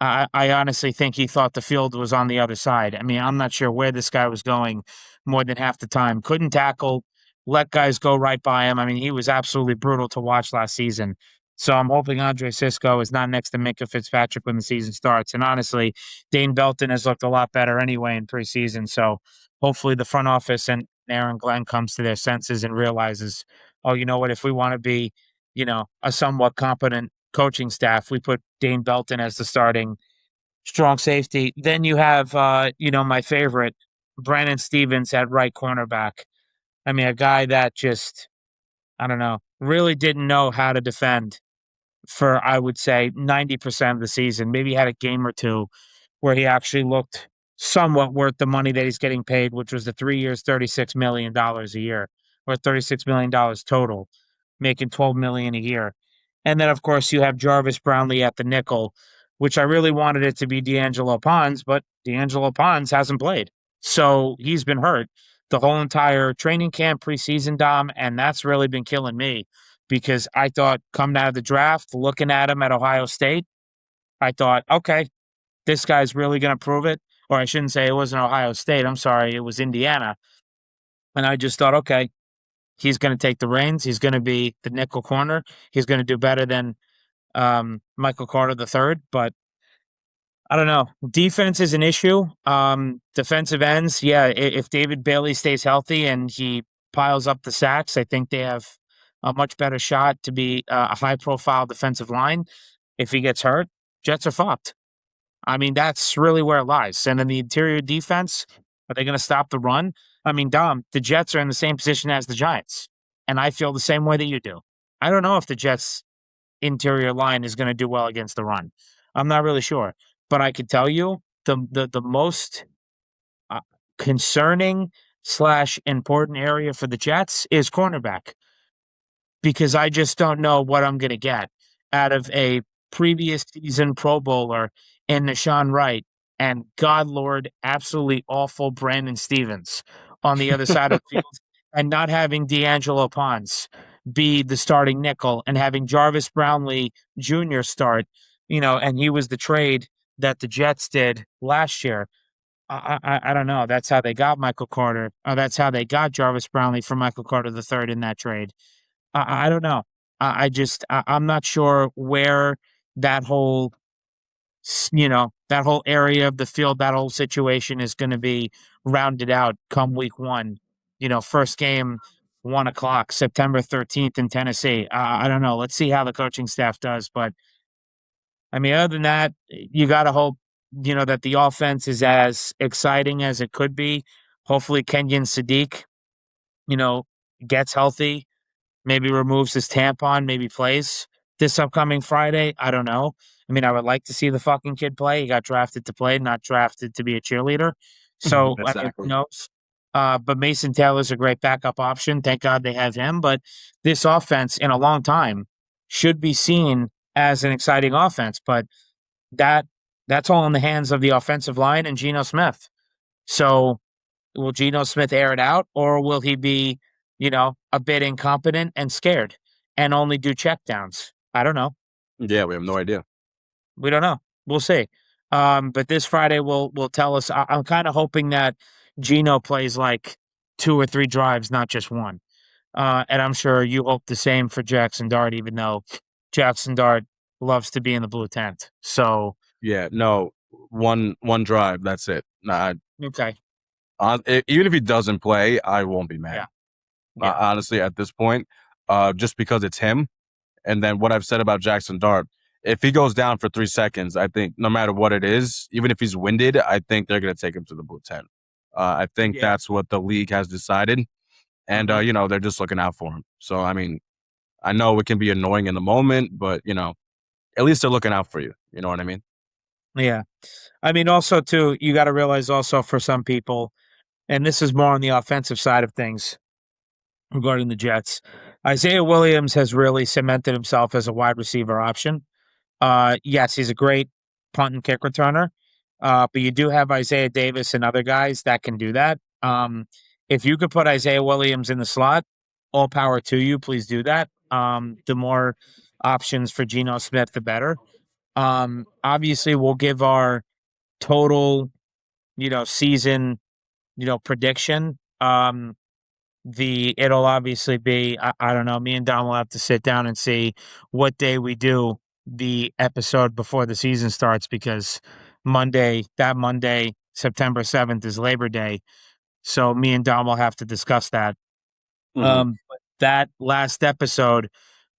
I honestly think he thought the field was on the other side. I mean, I'm not sure where this guy was going more than half the time. Couldn't tackle, let guys go right by him. I mean, he was absolutely brutal to watch last season. So I'm hoping Andre Cisco is not next to Minka Fitzpatrick when the season starts. And honestly, Dane Belton has looked a lot better anyway in preseason. So hopefully the front office and Aaron Glenn comes to their senses and realizes, oh, you know what? If we want to be, a somewhat competent coaching staff, we put Dane Belton as the starting strong safety. Then you have, my favorite, Brandon Stevens at right cornerback. I mean, a guy that just, I don't know, really didn't know how to defend for, I would say, 90% of the season. Maybe had a game or two where he actually looked somewhat worth the money that he's getting paid, which was the 3 years, $36 million a year, or $36 million total, making $12 million a year. And then, of course, you have Jarvis Brownlee at the nickel, which I really wanted it to be D'Angelo Pons, but D'Angelo Pons hasn't played. So he's been hurt the whole entire training camp, preseason, Dom, and that's really been killing me because I thought coming out of the draft, looking at him at Ohio State, I thought, okay, this guy's really going to prove it. Or I shouldn't say it wasn't Ohio State. I'm sorry, it was Indiana. And I just thought, okay, he's going to take the reins. He's going to be the nickel corner. He's going to do better than Michael Carter III. But I don't know. Defense is an issue. Defensive ends, yeah. If David Bailey stays healthy and he piles up the sacks, I think they have a much better shot to be a high-profile defensive line. If he gets hurt, Jets are fucked. I mean, that's really where it lies. And in the interior defense, are they going to stop the run? I mean, Dom, the Jets are in the same position as the Giants, and I feel the same way that you do. I don't know if the Jets' interior line is going to do well against the run. I'm not really sure, but I could tell you the most uh, concerning slash important area for the Jets is cornerback because I just don't know what I'm going to get out of a previous season Pro Bowler and Nashawn Wright and God Lord, absolutely awful Brandon Stevens on the other side of the field, and not having D'Angelo Ponce be the starting nickel and having Jarvis Brownlee Jr. start, and he was the trade that the Jets did last year. I don't know. That's how they got Michael Carter. That's how they got Jarvis Brownlee from Michael Carter the third in that trade. I don't know. I'm not sure where that whole that whole area of the field, that whole situation is going to be rounded out come week one. First game, 1 o'clock, September 13th in Tennessee. I don't know. Let's see how the coaching staff does. But I mean, other than that, you got to hope, that the offense is as exciting as it could be. Hopefully, Kenyon Sadiq, you know, gets healthy, maybe removes his tampon, maybe plays this upcoming Friday. I don't know. I mean, I would like to see the fucking kid play. He got drafted to play, not drafted to be a cheerleader. So, I mean, who Exactly. knows? But Mason Taylor's a great backup option. Thank God they have him. But this offense, in a long time, should be seen as an exciting offense. But that that's all in the hands of the offensive line and Geno Smith. So will Geno Smith air it out, or will he be, a bit incompetent and scared and only do checkdowns? I don't know. Yeah, we have no idea. We don't know. We'll see. But this Friday will tell us. I'm kind of hoping that Geno plays like 2 or 3 drives, not just one. And I'm sure you hope the same for Jackson Dart, even though Jackson Dart loves to be in the blue tent. So Yeah, no, one drive. That's it. Nah, okay, even if he doesn't play, I won't be mad. yeah, yeah, Honestly, at this point, just because it's him, and then what I've said about Jackson Dart, if he goes down for 3 seconds, I think no matter what it is, even if he's winded, I think they're going to take him to the blue tent. I think yeah. that's what the league has decided, and Hmm. they're just looking out for him. So I mean, I know it can be annoying in the moment, but at least they're looking out for you. You know what I mean? Yeah. I mean, also too, you got to realize also for some people, and this is more on the offensive side of things regarding the Jets. Isaiah Williams has really cemented himself as a wide receiver option. Yes, he's a great punt and kick returner, but you do have Isaiah Davis and other guys that can do that. If you could put Isaiah Williams in the slot, all power to you. Please do that. The more options for Geno Smith, the better. Obviously, we'll give our total, season, prediction. It'll obviously be, I don't know, me and Don will have to sit down and see what day we do the episode before the season starts because that Monday, September 7th is Labor Day. So me and Don will have to discuss that. Hmm. But that last episode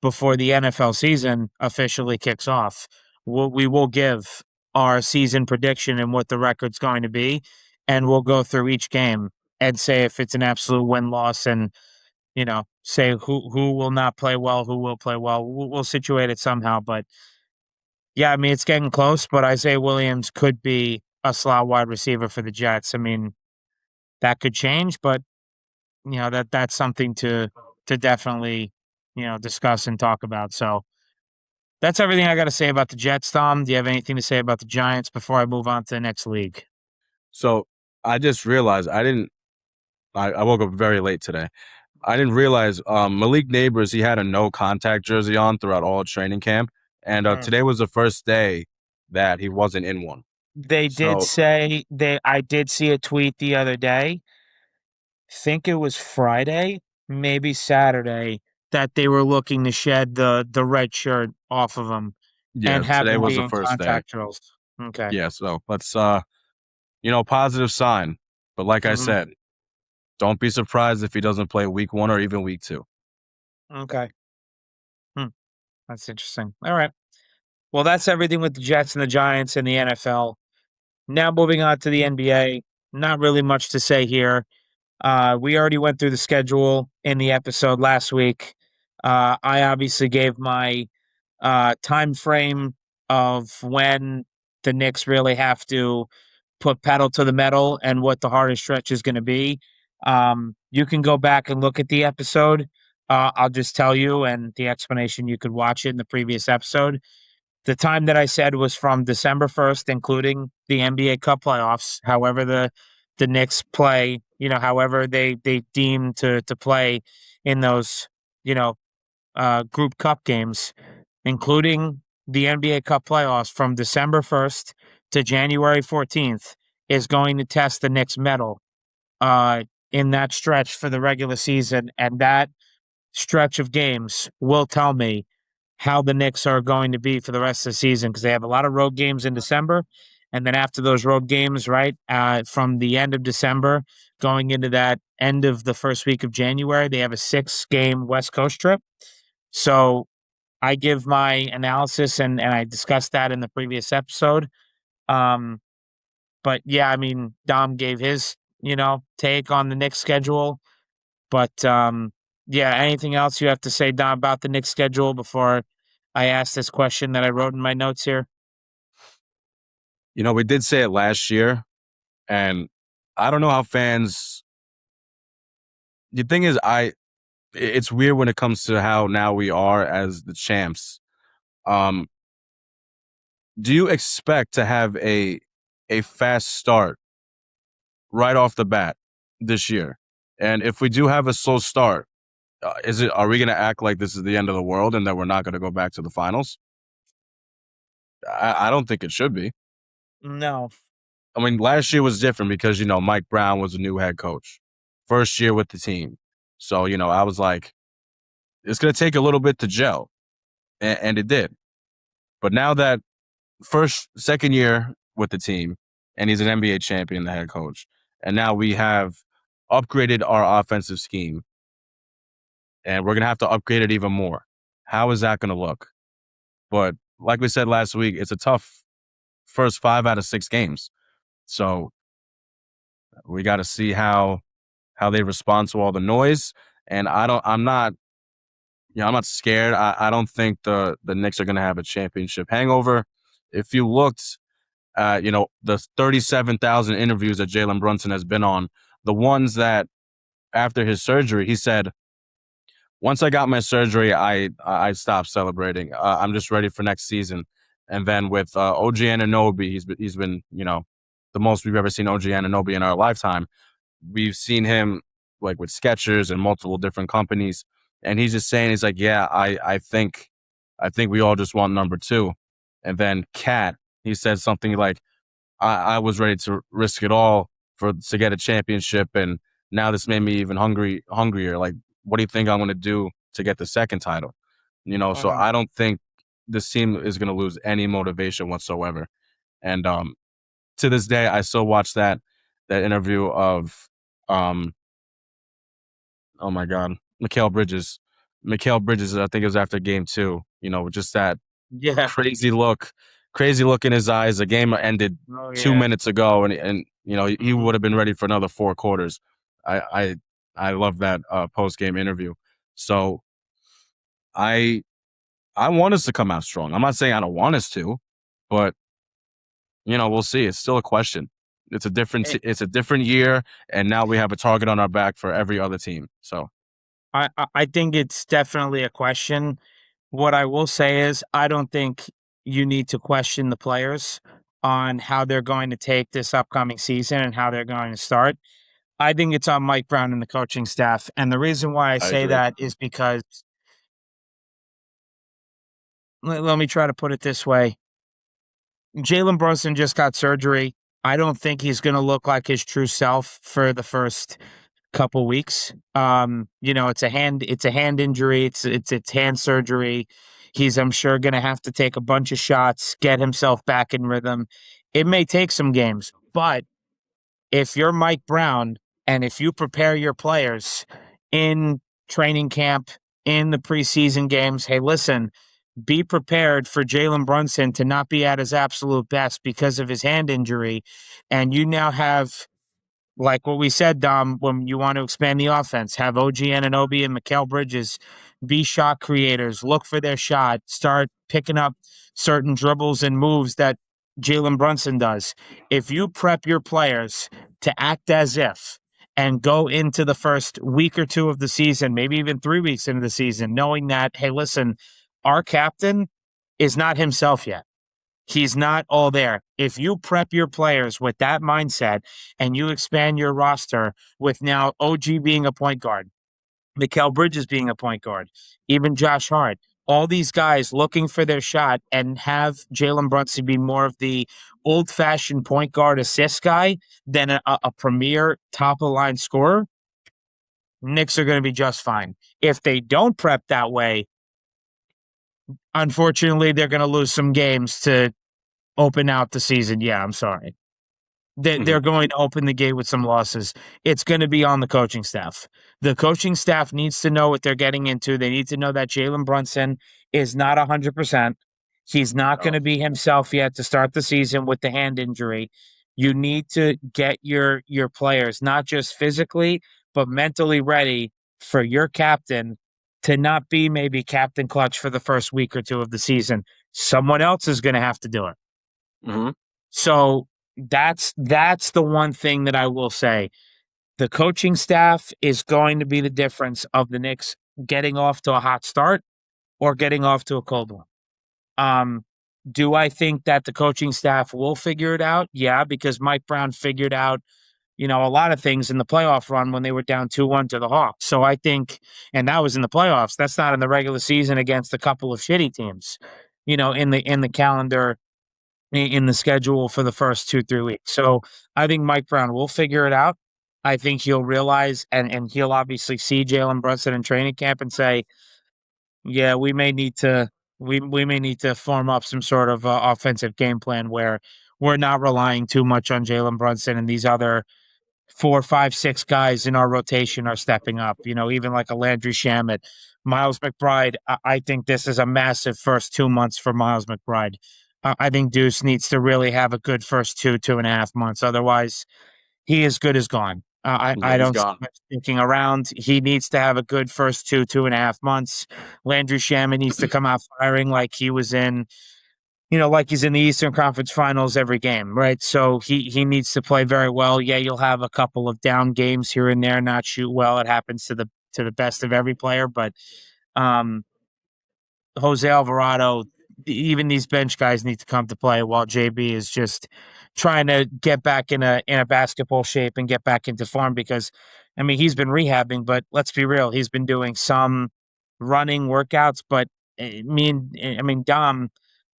before the NFL season officially kicks off, we will give our season prediction and what the record's going to be, and we'll go through each game and say if it's an absolute win loss, and say who will not play well, who will play well. We'll situate it somehow, but yeah, I mean it's getting close. But Isaiah Williams could be a slot wide receiver for the Jets. I mean that could change, but that's something to definitely discuss and talk about. So that's everything I got to say about the Jets. Tom, do you have anything to say about the Giants before I move on to the next league? So I just realized I didn't. I woke up very late today. I didn't realize Malik Neighbors, he had a no contact jersey on throughout all training camp. And Mm. today was the first day that he wasn't in one. They did So, say I did see a tweet the other day. Think it was Friday, maybe Saturday, that they were looking to shed the red shirt off of him yeah, and have today him was be the in first day. contact drills. Okay. Yeah, so let's, positive sign. But like I Mhm. said, don't be surprised if he doesn't play week 1 or even week 2. Okay. Hmm. That's interesting. All right. Well, that's everything with the Jets and the Giants and the NFL. Now moving on to the NBA. Not really much to say here. We already went through the schedule in the episode last week. I obviously gave my time frame of when the Knicks really have to put pedal to the metal and what the hardest stretch is going to be. You can go back and look at the episode. I'll just tell you and the explanation. You could watch it in the previous episode. The time that I said was from December 1st, including the NBA Cup playoffs. However, the Knicks play, however they deem to play in those, you know, group cup games, including the NBA Cup playoffs from December 1st to January 14th, is going to test the Knicks' mettle in that stretch for the regular season. And that stretch of games will tell me how the Knicks are going to be for the rest of the season because they have a lot of road games in December. And then after those road games, right, from the end of December going into that end of the first week of January, they have a 6-game West Coast trip. So I give my analysis and I discussed that in the previous episode. Um, but yeah, I mean, Dom gave his, take on the Knicks schedule. But yeah, anything else you have to say, Dom, about the Knicks schedule before I ask this question that I wrote in my notes here? We did say it last year, and I don't know how fans. The thing is, it's weird when it comes to how now we are as the champs. Um, do you expect to have a fast start right off the bat this year? And if we do have a slow start, are we going to act like this is the end of the world and that we're not going to go back to the finals? I don't think it should be. No. I mean, last year was different because Mike Brown was a new head coach, first year with the team. So I was like, it's going to take a little bit to gel, and it did. But now that second year with the team, and he's an NBA champion, the head coach, and now we have upgraded our offensive scheme, and we're going to have to upgrade it even more. How is that going to look? But like we said last week, it's a tough first 5 out of 6 games. So we got to see how they respond to all the noise. And I'm not scared. I don't think the Knicks are going to have a championship hangover. If you looked at, the 37,000 interviews that Jalen Brunson has been on, the ones that after his surgery, he said, once I got my surgery, I stopped celebrating. I'm just ready for next season. And then with OG Anunoby, he's been the most we've ever seen OG Anunoby in our lifetime. We've seen him like with Skechers and multiple different companies, and he's just saying, he's like, yeah, I think we all just want number 2. And then Cat, he said something like, I was ready to risk it all to get a championship, and now this made me even hungrier. Like, what do you think I'm going to do to get the second title? So Mhm. I don't think this team is going to lose any motivation whatsoever. And to this day, I still watch that interview of oh my god, Mikal Bridges. Mikal Bridges, I think it was after game 2. Just that Yeah. crazy look in his eyes. The game ended Oh 2 yeah. minutes ago, and he Hmm. would have been ready for another 4 quarters. I I I love that post game interview. So I I want us to come out strong. I'm not saying I don't want us to, but we'll see. It's still a question. It's a different year, and now we have a target on our back for every other team. So I think it's definitely a question. What I will say is I don't think you need to question the players on how they're going to take this upcoming season and how they're going to start. I think it's on Mike Brown and the coaching staff. And the reason why I I say agree. that is because let me try to put it this way. Jalen Brunson just got surgery. I don't think he's going to look like his true self for the first couple weeks. It's a hand injury. It's hand surgery. He's, I'm sure, going to have to take a bunch of shots, get himself back in rhythm. It may take some games, but if you're Mike Brown and if you prepare your players in training camp, in the preseason games, hey, listen, be prepared for Jalen Brunson to not be at his absolute best because of his hand injury. And you now have, like what we said, Dom, when you want to expand the offense, have OG Anunoby and Mikal Bridges be shot creators, look for their shot, start picking up certain dribbles and moves that Jalen Brunson does. If you prep your players to act as if and go into the first week or 2 of the season, maybe even 3 weeks into the season, knowing that, hey, listen, our captain is not himself yet. He's not all there. If you prep your players with that mindset and you expand your roster with now OG being a point guard, Mikal Bridges being a point guard, even Josh Hart, all these guys looking for their shot and have Jalen Brunson be more of the old fashioned point guard assist guy than a premier top of the line scorer, Knicks are going to be just fine. If they don't prep that way, unfortunately, they're going to lose some games to open out the season. Yeah, I'm sorry. They're Mhm. going to open the gate with some losses. It's going to be on the coaching staff. The coaching staff needs to know what they're getting into. They need to know that Jalen Brunson is not 100%. He's not going No. to be himself yet to start the season with the hand injury. You need to get your players not just physically but mentally ready for your captain to not be maybe captain clutch for the first week or two of the season. Someone else is going to have to do it. Mhm. So that's the one thing that I will say. The coaching staff is going to be the difference of the Knicks getting off to a hot start or getting off to a cold one. Um, do I think that the coaching staff will figure it out? Yeah, because Mike Brown figured out, a lot of things in the playoff run when they were down 2-1 to the Hawks. So I think, and that was in the playoffs. That's not in the regular season against a couple of shitty teams, in the calendar in the schedule for the first 2-3 weeks. So I think Mike Brown will figure it out. I think he'll realize and he'll obviously see Jalen Brunson in training camp and say, yeah, we may need to form up some sort of offensive game plan where we're not relying too much on Jalen Brunson and these other 4, 5, 6 guys in our rotation are stepping up. Even like a Landry Shamet, Miles McBride. I think this is a massive first 2 months for Miles McBride. I think Deuce needs to really have a good first 2.5 months. Otherwise, he is good as gone. Yeah, I he's don't see gone. much thinking around. He needs to have a good first 2.5 months. Landry Shamet needs to come out firing like he was in like he's in the Eastern Conference Finals every game, right? So he needs to play very well. Yeah, you'll have a couple of down games here and there, not shoot well. It happens to the best of every player, but um, Jose Alvarado, even these bench guys need to come to play while JB is just trying to get back in a basketball shape and get back into form because I mean he's been rehabbing, but let's be real, he's been doing some running workouts, but I mean Dom,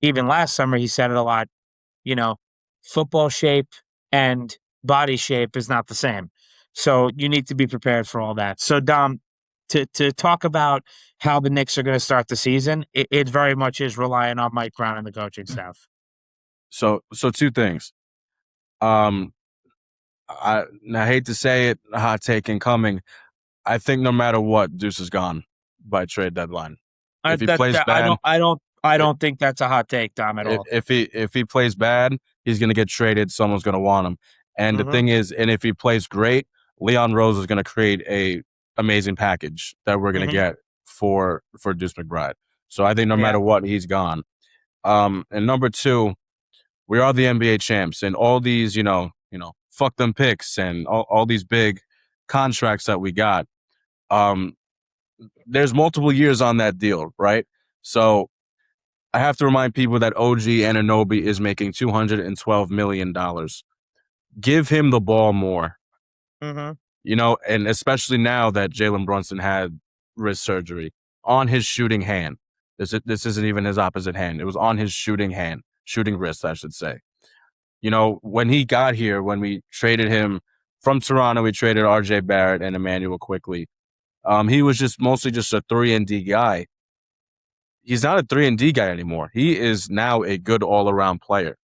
even last summer he said it a lot, you know, football shape and body shape is not the same. So you need to be prepared for all that. So Dom, to talk about how the Knicks are going to start the season, it very much is relying on Mike Brown and the coaching staff. So two things. Um, I hate to say it, a hot take incoming. I think no matter what, Deuce is gone by trade deadline. I If he that, plays that I bad, don't I don't I i- don't think that's a hot take, Dom, at all. if he plays bad, he's gonna get traded. Someone's gonna want him. And the Hmm. thing is, and if he plays great, Leon Rose is gonna create a amazing package that we're gonna Hmm. get for Deuce McBride. So I think no Yeah. matter what, he's gone. And number two, we are the NBA champs, and all these, fuck them picks and all these big contracts that we got. Um, there's multiple years on that deal, right? So I have to remind people that OG Anunoby is making $212 million. Give him the ball more, Hmm. and especially now that Jalen Brunson had wrist surgery on his shooting hand. This isn't even his opposite hand. It was on his shooting wrist, I should say. When he got here, when we traded him from Toronto, we traded RJ Barrett and Emmanuel quickly. He was just mostly just a 3-and-D guy. He's not a 3-and-D guy anymore. He is now a good all-around player.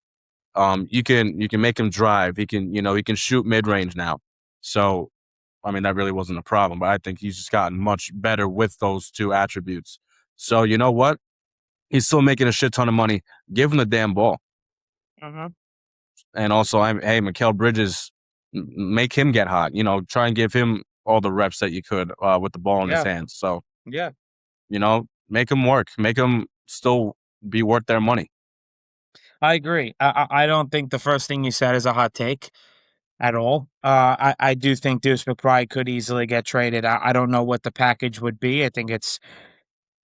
You can make him drive. He can shoot mid-range now. So, I mean, that really wasn't a problem, but I think he's just gotten much better with those two attributes. So, you know what? He's still making a shit ton of money. Give him the damn ball. Hmm. And also, hey, Mikal Bridges, make him get hot. Try and give him all the reps that you could with the ball in his Yeah. hands. So, Yeah. make him work. Make him still be worth their money. I agree. I don't think the first thing you said is a hot take at all. I do think Deuce McBride could easily get traded. I don't know what the package would be. I think it's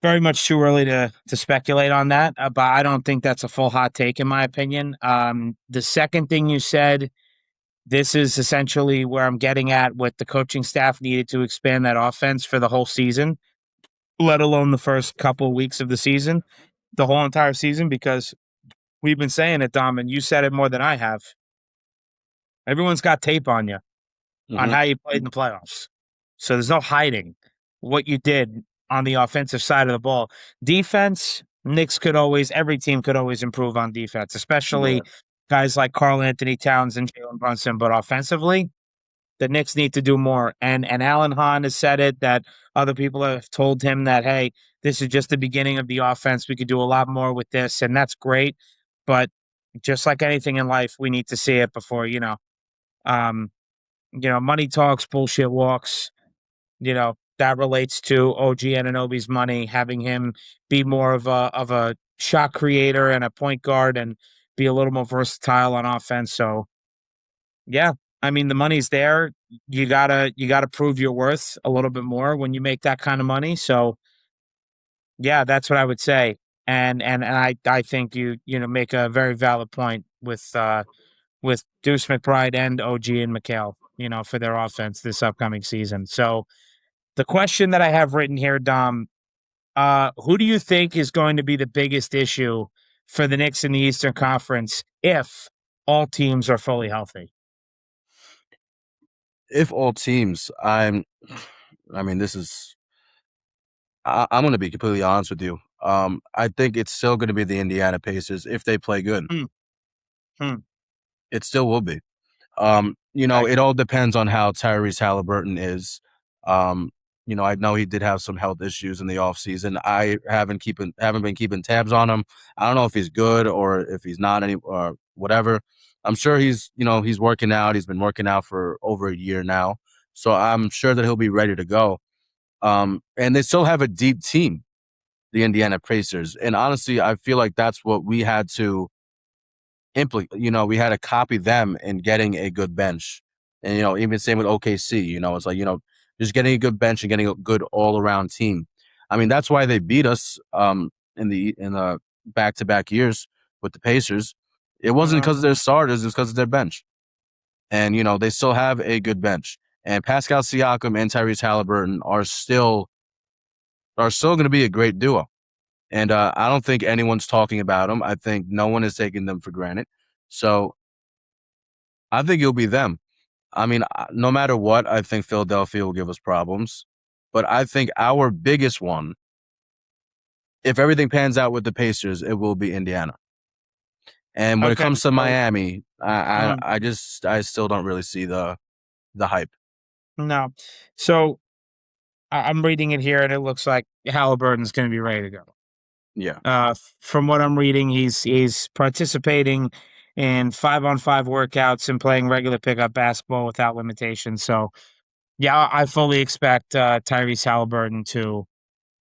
very much too early to speculate on that, but I don't think that's a full hot take in my opinion. The second thing you said, this is essentially where I'm getting at with the coaching staff needed to expand that offense for the whole season, let alone the first couple of weeks of the season, the whole entire season, because we've been saying it, Dom, and you said it more than I have. Everyone's got tape on you on Hmm. how you played in the playoffs. So there's no hiding what you did on the offensive side of the ball. Defense, Knicks could always, every team could always improve on defense, Yeah. especially guys like Karl Anthony Towns and Jalen Brunson. But offensively, the Knicks need to do more. And Alan Hahn has said it that other people have told him that, hey, this is just the beginning of the offense. We could do a lot more with this, and that's great. But just like anything in life, we need to see it before, um, money talks, bullshit walks. That relates to OG Anunoby's money, having him be more of a shot creator and a point guard and be a little more versatile on offense. So yeah, I mean the money's there. You gotta prove your worth a little bit more when you make that kind of money. So yeah, that's what I would say. And I think you make a very valid point with Deuce McBride and OG and McHale, for their offense this upcoming season. So the question that I have written here, Dom, who do you think is going to be the biggest issue for the Knicks in the Eastern Conference if all teams are fully healthy? If all teams, I mean, this is. I'm going to be completely honest with you. I think it's still going to be the Indiana Pacers if they play good. Hmm, hmm, It still will be. okay. It all depends on how Tyrese Halliburton is. Um, I know he did have some health issues in the offseason. I haven't been keeping tabs on him. I don't know if he's good or if he's not any or whatever. I'm sure he's working out. He's been working out for over a year now. So I'm sure that he'll be ready to go. And they still have a deep team, the Indiana Pacers. And honestly, I feel like that's what we had to we had to copy them in getting a good bench. And, even same with OKC, it's like, just getting a good bench and getting a good all around team. I mean, that's why they beat us in the back to back years with the Pacers. It wasn't Uh, because of their starters, it's because of their bench. And, they still have a good bench. And Pascal Siakam and Tyrese Halliburton are still going to be a great duo. And I don't think anyone's talking about them. I think no one is taking them for granted. So I think it'll be them. I mean, no matter what, I think Philadelphia will give us problems. But I think our biggest one, if everything pans out with the Pacers, it will be Indiana. And when it okay. comes to So, Miami, I mm, I just I still don't really see the hype. no. So I'm reading it here, and it looks like Halliburton's going to be ready to go. Yeah, From what I'm reading, he's participating in 5-on-5 workouts and playing regular pickup basketball without limitations. So yeah, I fully expect Tyrese Halliburton to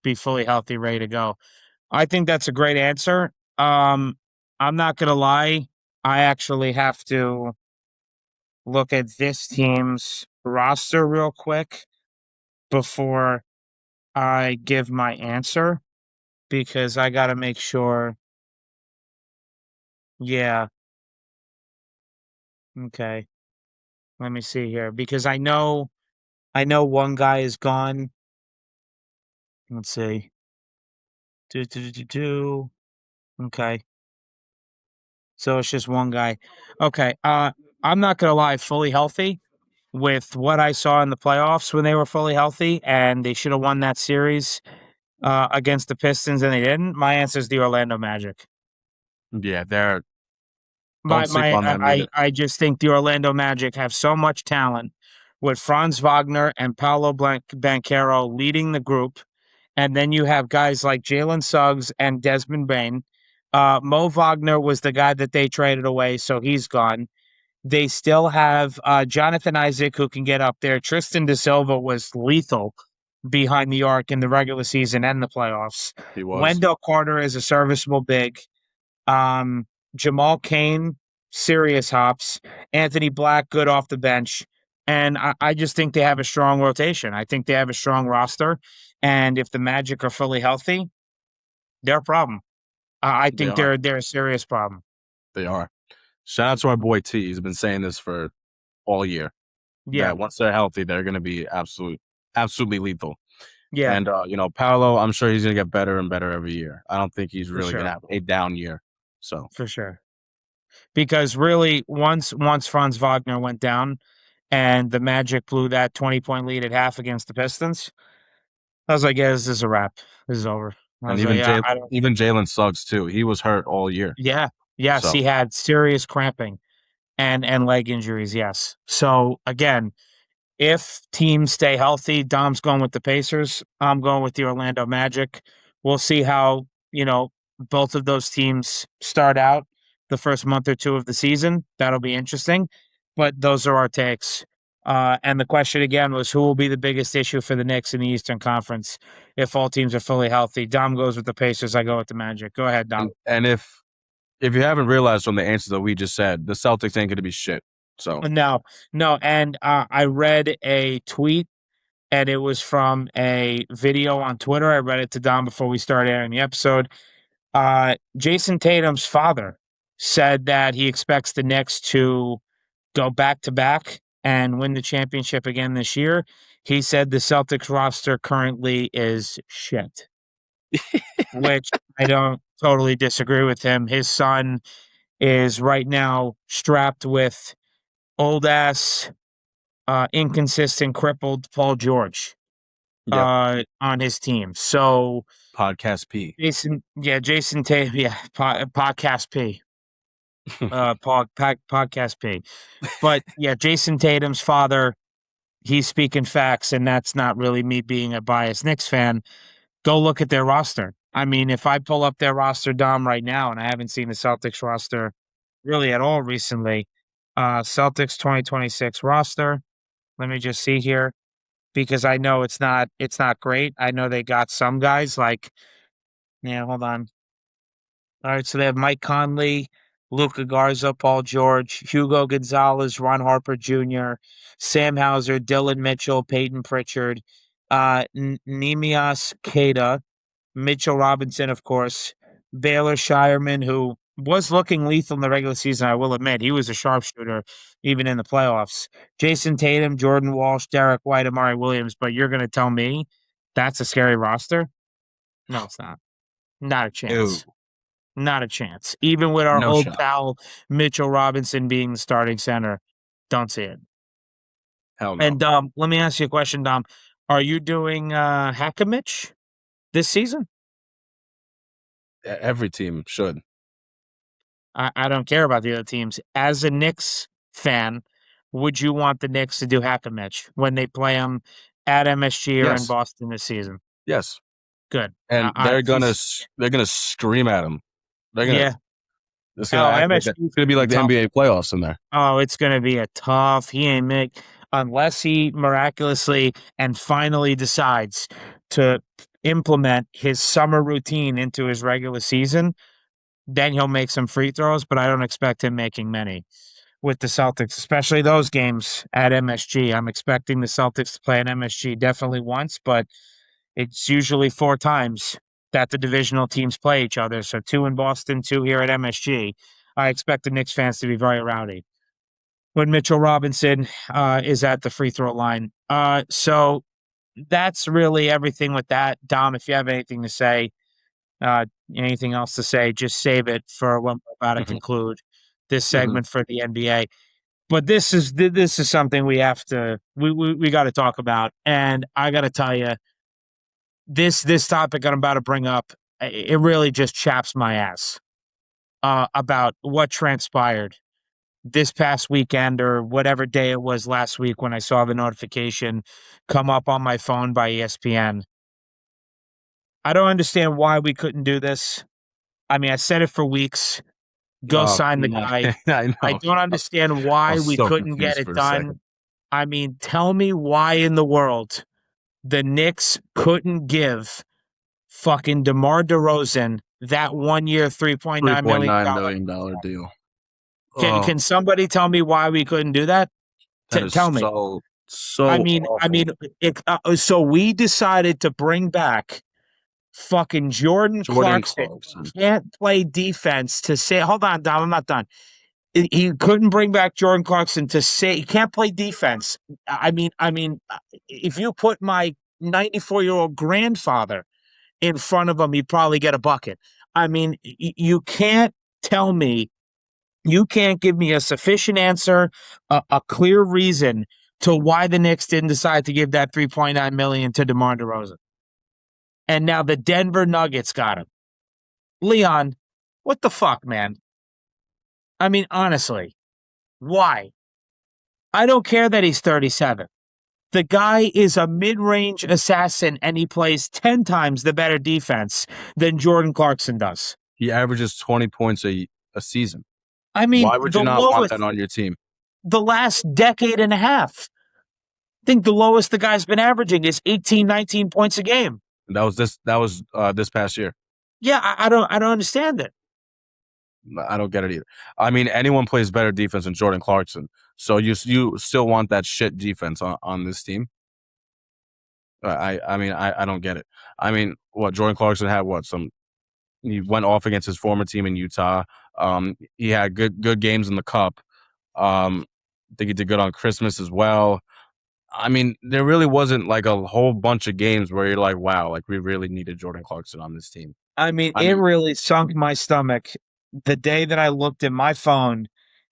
be fully healthy, ready to go. I think that's a great answer. I'm not gonna lie, I actually have to look at this team's roster real quick before I give my answer because I gotta make sure. Yeah, okay. Let me see here because I know one guy is gone. Let's see. Do, do, do, do, do. Okay. So it's just one guy. Okay. I'm not gonna lie, fully healthy with what I saw in the playoffs when they were fully healthy and they should have won that series against the Pistons and they didn't. My answer is the Orlando Magic. yeah. They're My Don't sleep my on them I either. I just think the Orlando Magic have so much talent with Franz Wagner and Paolo Banchero leading the group, and then you have guys like Jalen Suggs and Desmond Bain. Mo Wagner was the guy that they traded away, so he's gone. They still have Jonathan Isaac who can get up there. Tristan Da Silva was lethal behind the arc in the regular season and the playoffs. He was. Wendell Carter is a serviceable big. Um, Jamal Cain, serious hops. Anthony Black, good off the bench. And I just think they have a strong rotation. I think they have a strong roster. And if the Magic are fully healthy, they're a problem. I They think are. they're a serious problem. They are. Shout out to our boy T. He's been saying this for all year Yeah, that once they're healthy, they're going to be absolutely lethal. yeah, And Paolo, I'm sure he's going to get better and better every year. I don't think he's for really going to sure, have a down year. So, for sure. Because really, once Franz Wagner went down, and the Magic blew that 20-point lead at half against the Pistons, I was like, "Yeah, this is a wrap. This is over." I and was like, "Yeah, I don't." even Jalen Suggs too. He was hurt all year. Yeah, yes, So, he had serious cramping and leg injuries. Yes, so again, if teams stay healthy, Dom's going with the Pacers. I'm going with the Orlando Magic. We'll see how, both of those teams start out the first month or two of the season. That'll be interesting. But those are our takes. And the question again was who will be the biggest issue for the Knicks in the Eastern Conference if all teams are fully healthy? Dom goes with the Pacers. I go with the Magic. Go ahead, Dom. and if you haven't realized from the answers that we just said, the Celtics ain't going to be shit. So, No, no. And I read a tweet and it was from a video on Twitter. I read it to Don before we started airing the episode. Jason Tatum's father said that he expects the Knicks to go back to back and win the championship again this year. He said the Celtics roster currently is shit, which I don't totally disagree with him. His son is right now strapped with old ass, inconsistent, crippled Paul George yep. on his team. So Podcast P. Jason Tatum, podcast P, podcast P. But yeah, Jason Tatum's father, he's speaking facts, and that's not really me being a biased Knicks fan. Go look at their roster. I mean, if I pull up their roster, Dom, right now, and I haven't seen the Celtics roster really at all recently. Celtics 2026 roster. Let me just see here because I know it's not great. I know they got some guys like yeah, hold on. All right, so they have Mike Conley, Luca Garza, Paul George, Hugo Gonzalez, Ron Harper Jr., Sam Hauser, Dylan Mitchell, Peyton Pritchard, Nemias Queta, Mitchell Robinson, of course, Baylor Shireman, who was looking lethal in the regular season, I will admit. He was a sharpshooter even in the playoffs. Jason Tatum, Jordan Walsh, Derek White, Amari Williams. But you're going to tell me that's a scary roster? No, it's not. Not a Ew. chance. Not a chance. Even with our No old shot. pal Mitchell Robinson being the starting center, don't see it. Hell no. And let me ask you a question, Dom. Are you doing Hack-a-Mitch this season? Every team should. I don't care about the other teams. As a Knicks fan, would you want the Knicks to do Hack-a-Mitch when they play them at MSG or in Yes. Boston this season? Yes. Good. And they're gonna scream at him. They're gonna Yeah. it's gonna Oh, act like MSG it's is gonna be gonna be like the tough. NBA playoffs in there. Oh, it's gonna be a tough. He ain't make unless he miraculously and finally decides to implement his summer routine into his regular season. Then he'll make some free throws, but I don't expect him making many with the Celtics, especially those games at MSG. I'm expecting the Celtics to play at MSG definitely once, but it's usually four times that the divisional teams play each other. So two in Boston, two here at MSG. I expect the Knicks fans to be very rowdy when Mitchell Robinson is at the free throw line. So that's really everything with that. Dom, if you have anything to say, uh, anything else to say, just save it for when we're about to Mhm. conclude this Mhm. segment for the NBA. But this is something we have to we got to talk about, and I got to tell you, this topic I'm about to bring up, it really just chaps my ass about what transpired this past weekend or whatever day it was last week when I saw the notification come up on my phone by ESPN. I don't understand why we couldn't do this. I mean, I said it for weeks. Go Oh, sign the come on. guy. I I know. don't understand why I was we so couldn't get confused it for a done. second. I mean, tell me why in the world the Knicks couldn't give fucking DeMar DeRozan that 1 year, $3.9 million. $3.9 million deal. Can Oh, somebody tell me why we couldn't do that? That is Tell me. so I awful. mean, so we decided to bring back fucking Jordan Jordan Clarkson. Clarkson. Can't play defense to say, hold on, Dom, I'm not done. He couldn't bring back Jordan Clarkson to say he can't play defense. If you put my 94-year-old grandfather in front of him, he'd probably get a bucket. I mean, you can't tell me, you can't give me a sufficient answer, a clear reason to why the Knicks didn't decide to give that 3.9 million to DeMar DeRozan. And now the Denver Nuggets got him. Leon, what the fuck, man? I mean, honestly, why? I don't care that he's 37. The guy is a mid-range assassin and he plays 10 times the better defense than Jordan Clarkson does. He averages 20 points a season. I mean, Why would you not want that on your team? the last decade and a half. I think the lowest the guy's been averaging is 18, 19 points a game. That was this past year. Yeah, I don't understand it. I don't get it either. I mean, anyone plays better defense than Jordan Clarkson. So you still want that shit defense on this team? I don't get it. I mean, what Jordan Clarkson had he went off against his former team in Utah. He had good games in the Cup. I think he did good on Christmas as well. I mean, there really wasn't like a whole bunch of games where you're like, wow, like we really needed Jordan Clarkson on this team. I mean, it really sunk my stomach the day that I looked at my phone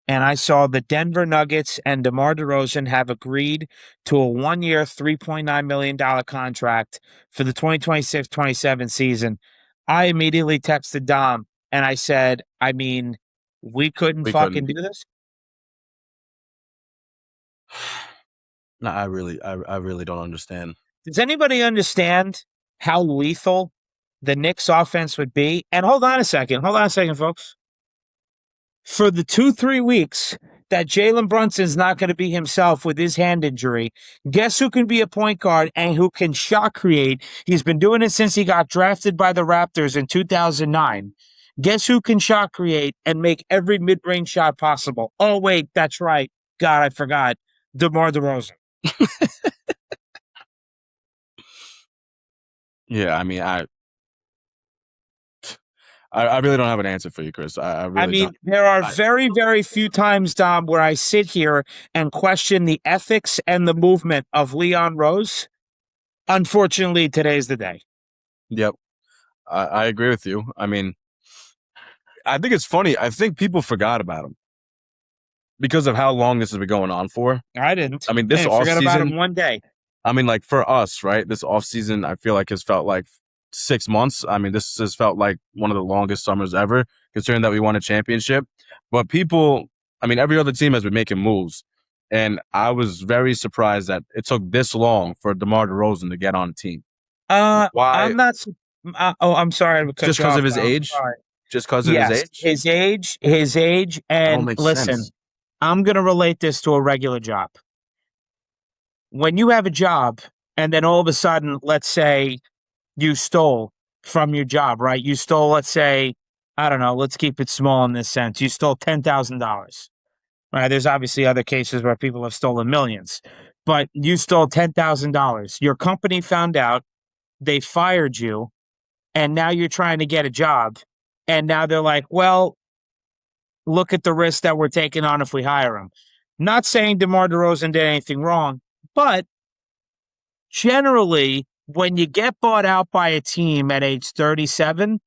and I saw the Denver Nuggets and DeMar DeRozan have agreed to a 1-year, $3.9 million contract for the 2026-27 season. I immediately texted Dom and I said, I mean, we couldn't We fucking couldn't. do this. No, I really don't understand. Does anybody understand how lethal the Knicks offense would be? And hold on a second, folks. For the 2-3 weeks that Jalen Brunson's not going to be himself with his hand injury, guess who can be a point guard and who can shot create? He's been doing it since he got drafted by the Raptors in 2009. Guess who can shot create and make every mid-range shot possible? Oh, wait, that's right. God, I forgot. DeMar DeRozan. Yeah, I mean, I really don't have an answer for you, Chris. I really don't. There are very, very few times, Dom, where I sit here and question the ethics and the movement of Leon Rose. Unfortunately, today's the day. Yep. I agree with you. I mean, I think it's funny. I think people forgot about him because of how long this has been going on for. I didn't. I mean, this forget about him offseason, one day. I mean, like for us, right? This offseason, I feel like has felt like 6 months. I mean, this has felt like one of the longest summers ever, considering that we won a championship. But people, I mean, every other team has been making moves. And I was very surprised that it took this long for DeMar DeRozan to get on the team. Why? I'm not. I'm sorry to cut Just you because off. of his I'm age? sorry. Just because of Yes, his age? his age, That all and makes listen, sense. I'm going to relate this to a regular job. When you have a job, and then all of a sudden, let's say you stole from your job, right? You stole, let's say, I don't know, let's keep it small in this sense. You stole $10,000, right? There's obviously other cases where people have stolen millions, but you stole $10,000. Your company found out, they fired you, and now you're trying to get a job. And now they're like, well, look at the risk that we're taking on if we hire him. Not saying DeMar DeRozan did anything wrong, but generally, when you get bought out by a team at age 37,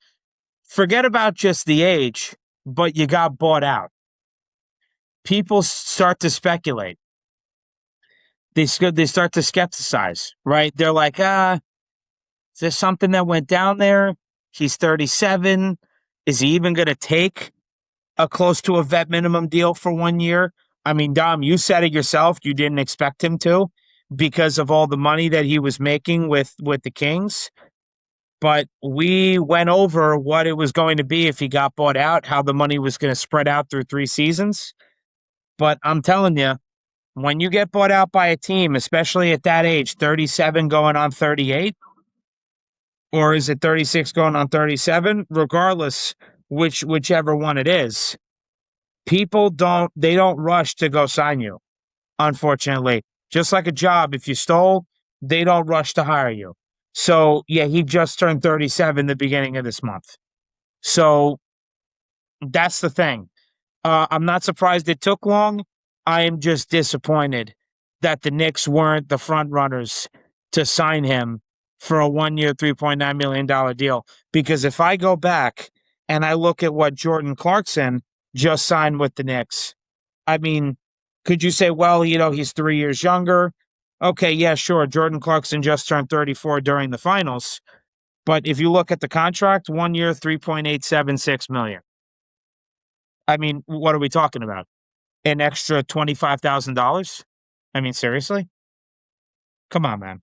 forget about just the age, but you got bought out. People start to speculate. They start to skepticize, right? They're like, is there something that went down there? He's 37. Is he even going to take a close to a vet minimum deal for 1 year? I mean, Dom, you said it yourself. You didn't expect him to because of all the money that he was making with the Kings. But we went over what it was going to be if he got bought out, how the money was going to spread out through 3 seasons. But I'm telling you, when you get bought out by a team, especially at that age, 37 going on 38, or is it 36 going on 37? Regardless, whichever one it is, people don't rush to go sign you unfortunately. Just like a job, if you stole, they don't rush to hire you. So, yeah, he just turned 37 the beginning of this month. So that's the thing. I'm not surprised it took long. I am just disappointed that the Knicks weren't the front runners to sign him for a 1 year, $3.9 million deal. Because if I go back and I look at what Jordan Clarkson just signed with the Knicks, I mean, could you say, well, he's 3 years younger? Okay, yeah, sure. Jordan Clarkson just turned 34 during the finals. But if you look at the contract, 1 year, 3.876 million. I mean, what are we talking about? An extra $25,000? I mean, seriously? Come on, man.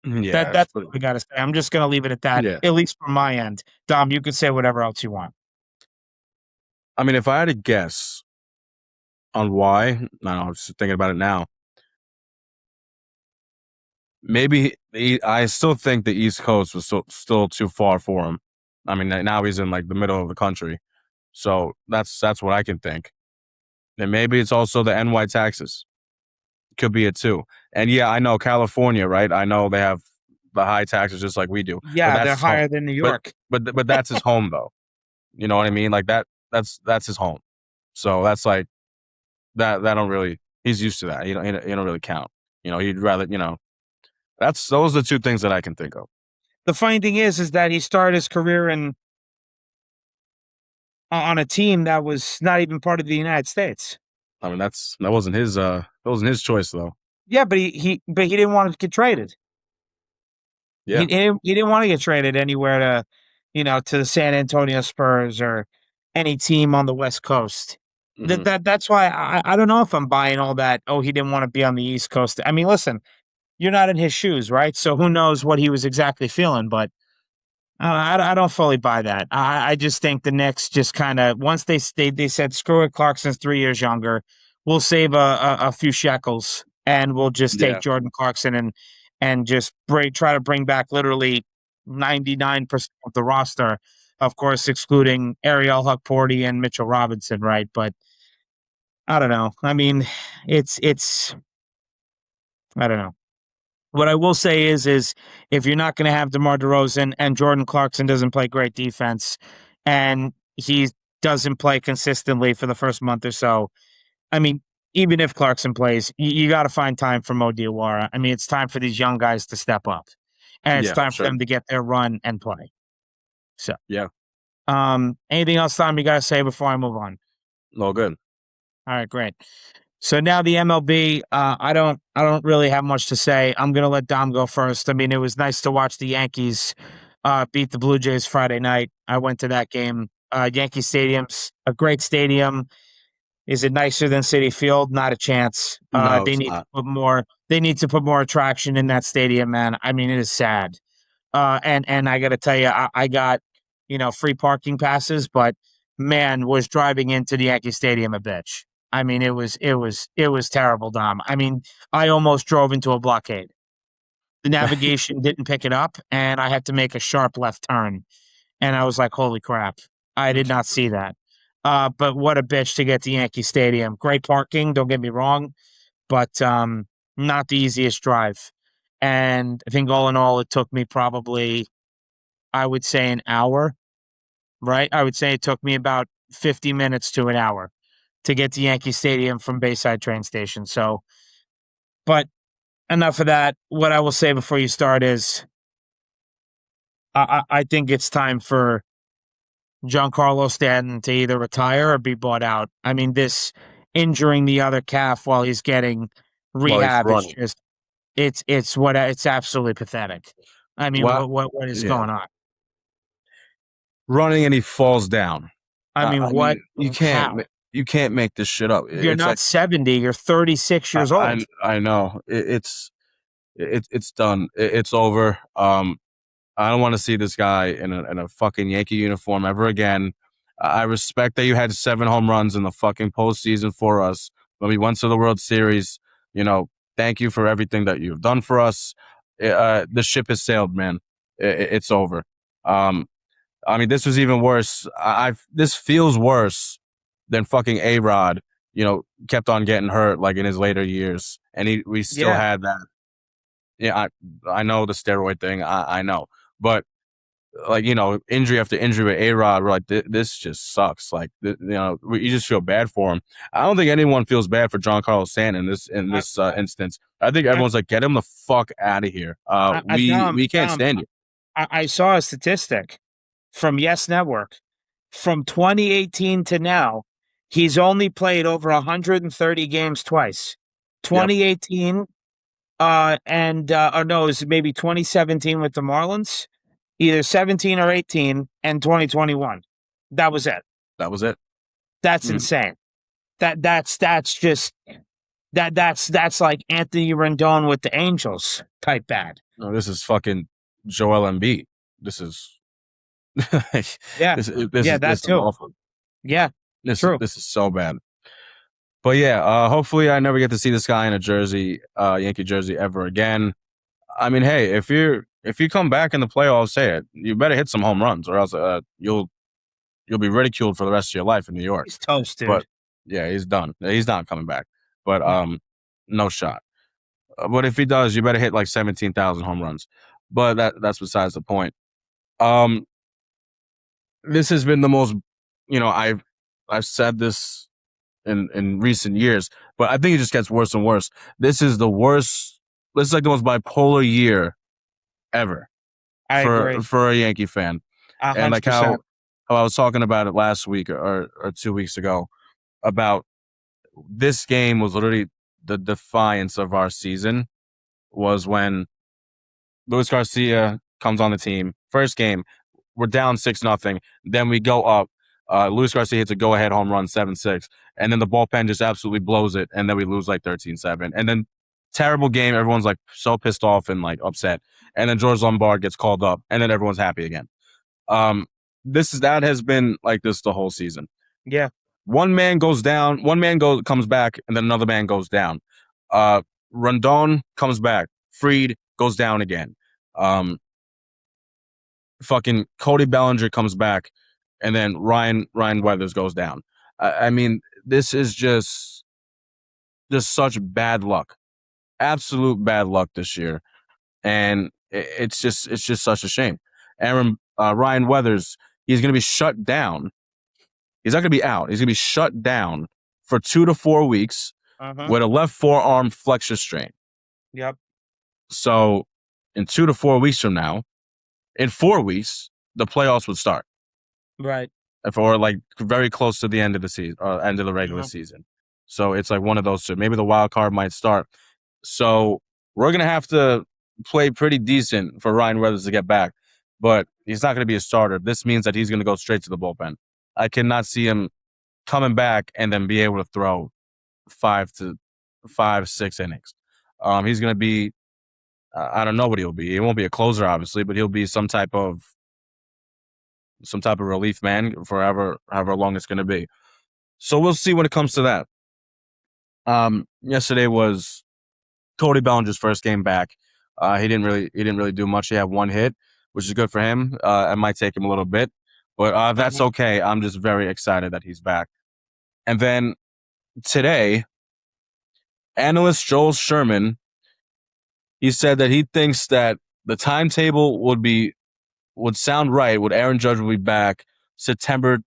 Yeah, That's what we gotta say. I'm just gonna leave it at that, yeah. at least from my end. Dom, you can say whatever else you want. I mean, if I had to guess on why, I don't know, I'm just thinking about it now. Maybe I still think the East Coast was still too far for him. I mean, now he's in like the middle of the country, so that's what I can think. And maybe it's also the NY taxes. Could be it too. And yeah, I know California, right? I know they have the high taxes just like we do, but Yeah, that's they're his home. higher than New But York. but that's his home though. You know what I mean? Like that's his home. So that's like that don't really. He's used to that. He don't really count. He'd rather. Those are the two things that I can think of. The funny thing is that he started his career on a team that was not even part of the United States. I mean, that wasn't his choice though. Yeah, but he didn't want to get traded. He Yeah. he didn't wanna get traded anywhere to the San Antonio Spurs or any team on the West Coast. Hmm. That's why I don't know if I'm buying all that, "Oh, he didn't wanna be on the East Coast." I mean, listen, you're not in his shoes, right? So who knows what he was exactly feeling, but I don't fully buy that. I just think the Knicks just kinda once they said, "Screw it, Clarkson's 3 years younger. We'll save a few shekels, and we'll just take Yeah. Jordan Clarkson and just try to bring back literally 99% of the roster," of course, excluding Ariel Hukporty and Mitchell Robinson, right? But I don't know. I mean, it's I don't know. What I will say is if you're not gonna have DeMar DeRozan and Jordan Clarkson doesn't play great defense and he doesn't play consistently for the first month or so, I mean, even if Clarkson plays, you gotta find time for Mo Diawara. I mean, it's time for these young guys to step up, and it's Yeah. time for Sure. them to get their run and play. So, Yeah. anything else, Tom, you gotta say before I move on? All good. All right, great. So now the MLB, I don't really have much to say. I'm gonna let Dom go first. I mean, it was nice to watch the Yankees beat the Blue Jays Friday night. I went to that game. Yankee Stadium's a great stadium. Is it nicer than City Field? Not a chance. No, They it's need to not. put more. They need to put more attraction in that stadium, man. I mean, it is sad. And I got to tell you, I got free parking passes, but man, was driving into the Yankee Stadium a bitch. I mean, it was terrible, Dom. I mean, I almost drove into a blockade. The navigation didn't pick it up, and I had to make a sharp left turn. And I was like, "Holy crap! I did not see that." But what a bitch to get to Yankee Stadium. Great parking, don't get me wrong, but not the easiest drive. And I think all in all, it took me probably, I would say, an hour. Right? I would say it took me about 50 minutes to an hour to get to Yankee Stadium from Bayside train station. So, but enough of that. What I will say before you start is I think it's time for Giancarlo Stanton to either retire or be bought out. I mean, this injuring the other calf while he's getting Well, he's rehab, running. it's absolutely pathetic. I mean, Well, what is yeah, going on? running and he falls down. I mean, I mean, what how? you can't make this shit up. You're It's not like 70, you're 36 years old. I know it's done. It's over. I don't want to see this guy in a fucking Yankee uniform ever again. I respect that you had 7 home runs in the fucking postseason for us when we went to the World Series. You know, thank you for everything that you've done for us. The ship has sailed, man. It's over. I mean, this was even worse. This feels worse than fucking A-Rod. kept on getting hurt like in his later years, and we still Yeah, had that. Yeah, I know the steroid thing. I know, but like injury after injury with A-Rod, we're like this just sucks. Like you just feel bad for him. I don't think anyone feels bad for John Carlos Stanton in I, this instance. I think I, everyone's like, get him the fuck out of here. We can't Dom, stand you. I saw a statistic from Yes Network from 2018 to now. He's only played over 130 games twice. Yep, 2018, and or no, it was maybe 2017 with the Marlins, either 17 or 18, and 2021. That was it. that was it. That's Mm. insane. That's just that's like Anthony Rendon with the Angels type bad. No, this is fucking Joel Embiid. This is Yeah, yeah, this that is too. awful. Yeah, true. This is so bad. But yeah, hopefully I never get to see this guy in a jersey, Yankee jersey ever again. I mean, hey, if you come back in the playoffs, hey, you better hit some home runs, or else you'll be ridiculed for the rest of your life in New York. He's toast, But dude. yeah, he's done. He's not coming back. But no shot. But if he does, you better hit like 17,000 home runs. But that's besides the point. This has been the most, I've said this in recent years, but I think it just gets worse and worse. This is the worst. This is like the most bipolar year ever I agree. for a Yankee fan. A And hundred like percent. how I was talking about it last week or 2 weeks ago about this game was literally the defiance of our season was when Luis Garcia comes on the team. First game, we're down 6-0. Then we go up. Luis Garcia hits a go-ahead home run, 7-6. And then the bullpen just absolutely blows it. And then we lose like 13-7. And then terrible game. Everyone's like so pissed off and like upset. And then George Lombard gets called up. And then everyone's happy again. That has been like this the whole season. Yeah. One man goes down, comes back, and then another man goes down. Rondon comes back. Fried goes down again. Fucking Cody Bellinger comes back, and then Ryan Weathers goes down. I mean, this is just such bad luck, absolute bad luck this year, and it's just such a shame. Ryan Weathers, he's going to be shut down. He's not going to be out. He's going to be shut down for 2 to 4 weeks Uh-huh. with a left forearm flexor strain. Yep. So, in 2 to 4 weeks from now, in 4 weeks, the playoffs would start. Right. For like very close to the end of the season, end of the regular season. So it's like one of those two. Maybe the wild card might start. So we're gonna have to play pretty decent for Ryan Weathers to get back, but he's not gonna be a starter. This means that he's gonna go straight to the bullpen. I cannot see him coming back and then be able to throw 6 innings. He's gonna be. I don't know what he'll be. He won't be a closer, obviously, but he'll be some type of relief man for however long it's going to be. So we'll see when it comes to that. Yesterday was Cody Bellinger's first game back. He didn't really do much. He had one hit, which is good for him. It might take him a little bit, but that's okay. I'm just very excited that he's back. And then today, analyst Joel Sherman, he said that he thinks that the timetable would sound right. Would Aaron Judge will be back September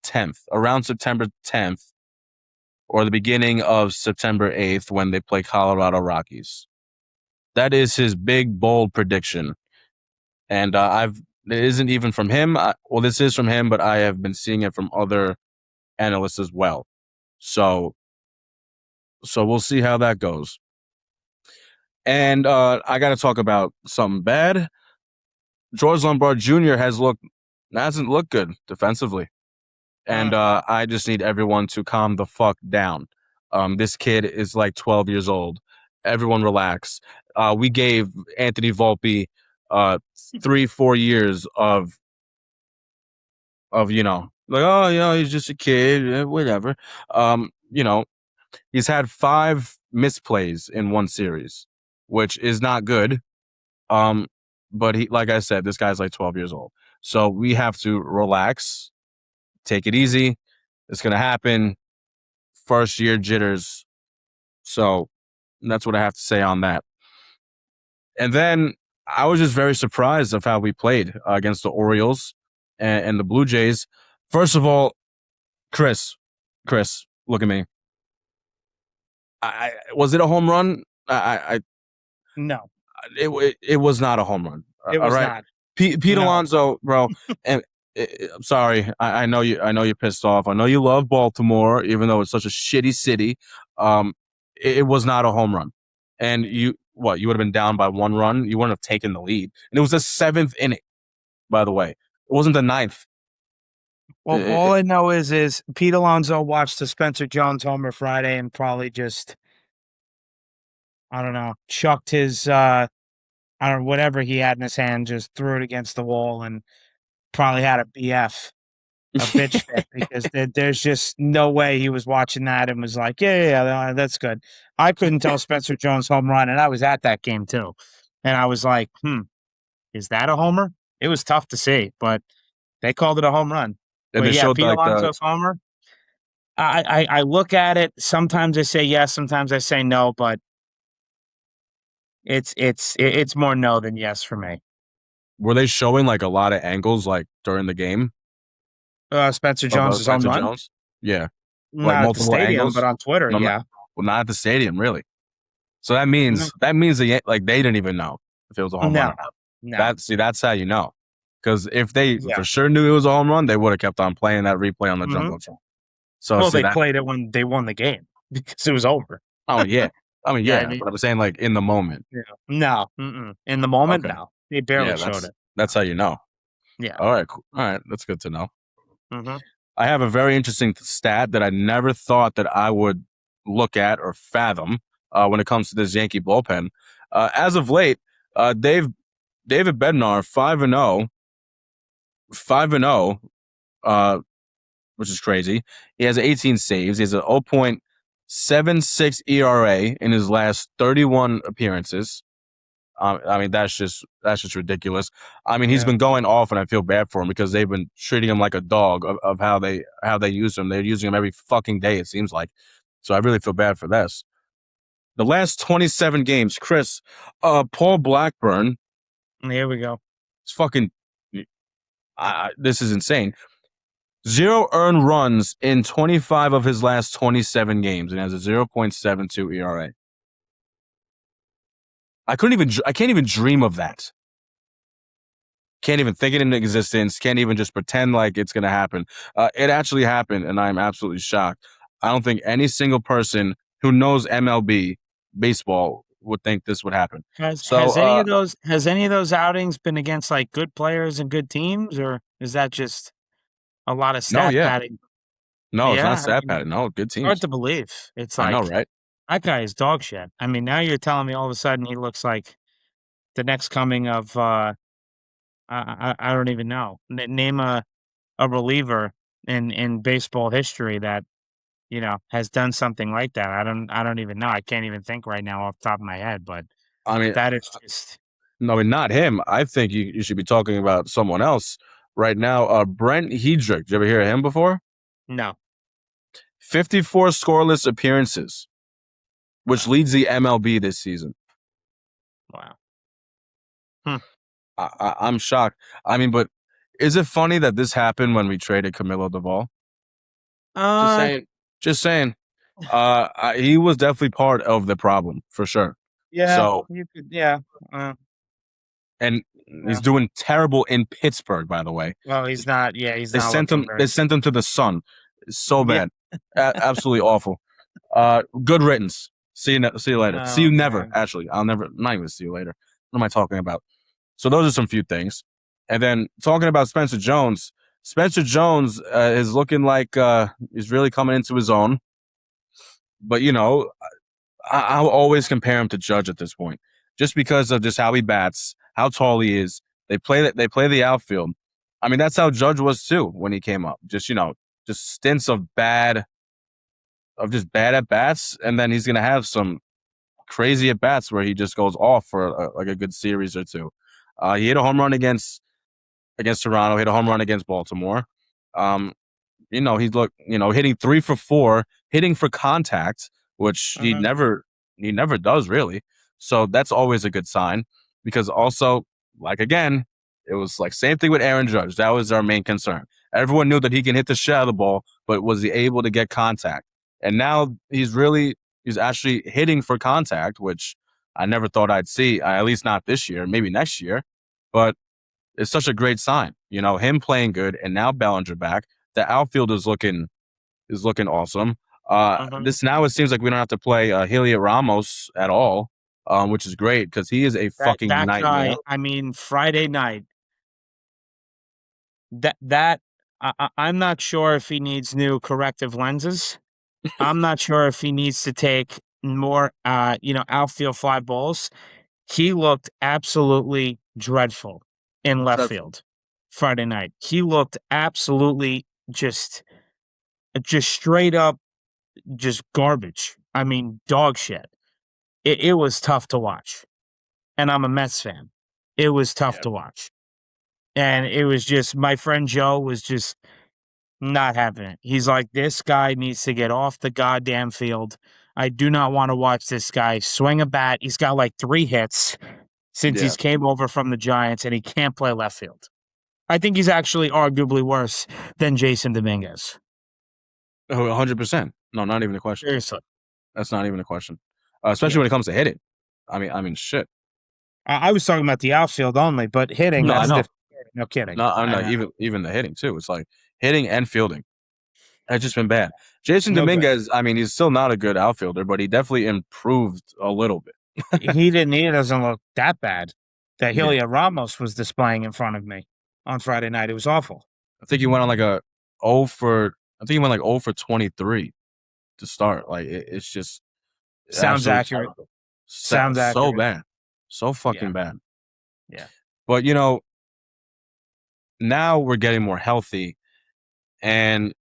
10th, around September 10th, or the beginning of September 8th when they play Colorado Rockies. That is his big, bold prediction. And it isn't even from him. This is from him, but I have been seeing it from other analysts as well. So we'll see how that goes. And I got to talk about something bad. George Lombard Jr. hasn't looked good defensively. And I just need everyone to calm the fuck down. This kid is like 12 years old. Everyone relax. We gave Anthony Volpe 3-4 years of like, oh, he's just a kid, whatever. He's had 5 misplays in one series, which is not good. But like I said, this guy's like 12 years old. So we have to relax, take it easy. It's going to happen. first year jitters. So that's what I have to say on that. And then I was just very surprised of how we played against the Orioles and the Blue Jays. First of all, Chris, look at me. Was it a home run? No, It was not a home run. it All was right, not. Pete No. Alonso, bro. And I'm sorry, I know you. I know you're pissed off. I know you love Baltimore, even though it's such a shitty city. It was not a home run. And you would have been down by 1 run. You wouldn't have taken the lead. And it was the 7th inning, by the way. It wasn't the ninth. Well, all I know is Pete Alonso watched the Spencer Jones homer Friday and probably just, I don't know, chucked his I don't know, whatever he had in his hand, just threw it against the wall and probably had a BF, a bitch fit, because there's just no way he was watching that and was like, yeah, that's good. I couldn't tell Spencer Jones home run, and I was at that game too. And I was like, is that a homer? It was tough to see, but they called it a home run. And But they yeah, showed Pete like the Alonso's homer. I look at it. Sometimes I say yes, sometimes I say no, but it's more no than yes for me. were they showing like a lot of angles like during the game Spencer of Jones's home Spencer run, Jones? Yeah, like not at the multiple stadium, but angles. on Twitter, No, yeah. well, not at the stadium, really. So that No, means like they didn't even know if it was a home run or no, not. no. That's how you know. Because if they Yeah. for sure knew it was a home run, they would have kept on playing that replay on the Mhm. jumbotron. So Well, see they that? played it when they won the game because it was over. Oh yeah, I mean Yeah, I yeah, mean, but I'm saying like in the moment. yeah. No, mm-mm. In the moment, Okay, no. They barely yeah, showed it. that's how you know. Yeah. All right, cool. All right, that's good to know. Mhm. I have a very interesting stat that I never thought that I would look at or fathom when it comes to this Yankee bullpen. As of late, David Bednar 5-0, 5-0, which is crazy. He has 18 saves. He has an 0.76 ERA in his last 31 appearances. I mean, that's just ridiculous. I mean, he's Yeah. been going off, and I feel bad for him because they've been treating him like a dog of how they use him. They're using him every fucking day, it seems like. So I really feel bad for this. The last 27 games, Chris, Paul Blackburn Here we go. is fucking. This is insane. 0 earned runs in 25 of his last 27 games, and has a 0.72 ERA. I can't even dream of that. Can't even think it into existence. Can't even just pretend like it's going to happen. It actually happened, and I'm absolutely shocked. I don't think any single person who knows MLB baseball would think this would happen. So, Has any of those outings been against like good players and good teams, or is that just a lot of no, stat yeah, padding? no, it's not Yeah, I stat mean, pattern. No, good hard teams. to believe. It's I know, like right? that guy is dog shit. I mean, now you're telling me all of a sudden he looks like the next coming of I don't even know. Name a reliever in baseball history that, has done something like that. I don't even know. I can't even think right now off the top of my head, but I mean, that is just no, I mean, not him. I think you should be talking about someone else right now. Brent Hedrick. Did you ever hear of him before? no. 54 scoreless appearances, which Wow. leads the MLB this season. Wow. Hmm. I'm shocked. I mean, but is it funny that this happened when we traded Camilo Duvall? Just Uh saying. Just saying. He was definitely part of the problem for sure. yeah, So, you could yeah. Uh, and he's yeah. doing terrible in Pittsburgh, by the way. Well, he's They not sent looking him. very They sent him to the Sun. It's so yeah. bad. Absolutely awful. Good riddance. See you later. See you Oh never. god. Actually, I'll never. Not even see you later. What am I talking about? So those are some few things. And then talking about Spencer Jones. Spencer Jones is looking like he's really coming into his own. But I'll always compare him to Judge at this point, just because of just how he bats, how tall he is. They play the outfield. I mean, that's how Judge was too when he came up. Just stints of just bad at bats, and then he's gonna have some crazy at bats where he just goes off for like a good series or two. He hit a home run against Toronto, hit a home run against Baltimore. He's hitting 3 for 4 hitting for contact, which he Mhm. never does really. So that's always a good sign because also, like again, it was like same thing with Aaron Judge. That was our main concern. Everyone knew that he can hit the shit out of the ball, but was he able to get contact? And now he's actually hitting for contact, which I never thought I'd see, at least not this year, maybe next year. But it's such a great sign, him playing good, and now Bellinger back. The outfield is looking awesome. Mhm. This now it seems like we don't have to play Heliot Ramos at all, which is great because he is a fucking That nightmare. guy, I mean, Friday night, that I'm not sure if he needs new corrective lenses. I'm not sure if he needs to take more, outfield fly balls. He looked absolutely dreadful in left Dreadful. field Friday night. He looked absolutely just straight up just garbage. I mean, dog shit. It was tough to watch, and I'm a Mets fan. It was tough Yeah. to watch, and it was just my friend Joe was just not having it. He's like, "This guy needs to get off the goddamn field. I do not wanna watch this guy swing a bat." He's got, like, 3 hits since Yeah. he's came over from the Giants, and he can't play left field. I think he's actually arguably worse than Jason Dominguez. Oh, 100%. No, not even a question. Seriously. That's not even a question. Especially Yeah. when it comes to hitting. I mean, shit. I was talking about the outfield only, but hitting, No, I that's know. different. No kidding. No, I'm I not know. even the hitting too. It's like hitting and fielding. It's just been bad. Jason No good. Dominguez, I mean, he's still not a good outfielder, but he definitely improved a little bit. He doesn't look that bad that Yeah. Heliot Ramos was displaying in front of me on Friday night. It was awful. I think he went on like a 0 for I think he went like 0 for 23 to start. Like it's just Sounds absolutely accurate. terrible. Sounds So accurate. bad. So Yeah. fucking bad. Yeah. But now we're getting more healthy and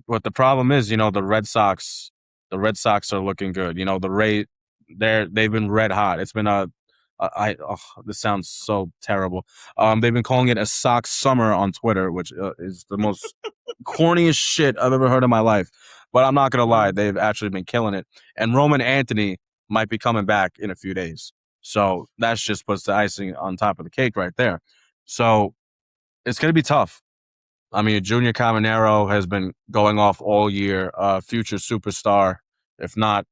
but the problem is, the Red Sox are looking good. They've been red hot. It's been this sounds so terrible. They've been calling it a Sox summer on Twitter, which is the most corniest shit I've ever heard in my life. But I'm not gonna lie, Mhm. they've actually been killing it. And Roman Anthony might be coming back in a few days. So that's just puts the icing on top of the cake right there. So it's gonna be tough. I mean, Junior Caminero has been going off all year. Future superstar. If not,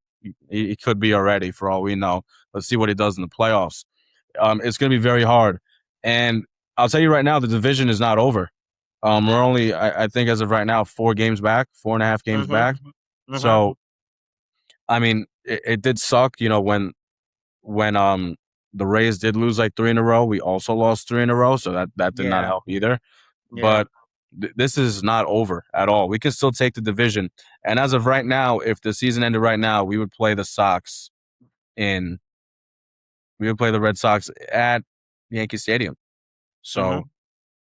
he could be already for all we know. Let's see what he does in the playoffs. It's going to be very hard. And I'll tell you right now, the division is not over. We're only, I think, as of right now, 4 games back, 4.5 games Mhm. back. Mhm. So, I mean, it did suck, when the Rays did lose like 3 in a row. We also lost 3 in a row, so that did not Yeah. help either. Yeah. But this is not over at all. We can still take the division. And as of right now, if the season ended right now, we would play the Sox in we would play the Red Sox at Yankee Stadium. Mhm. So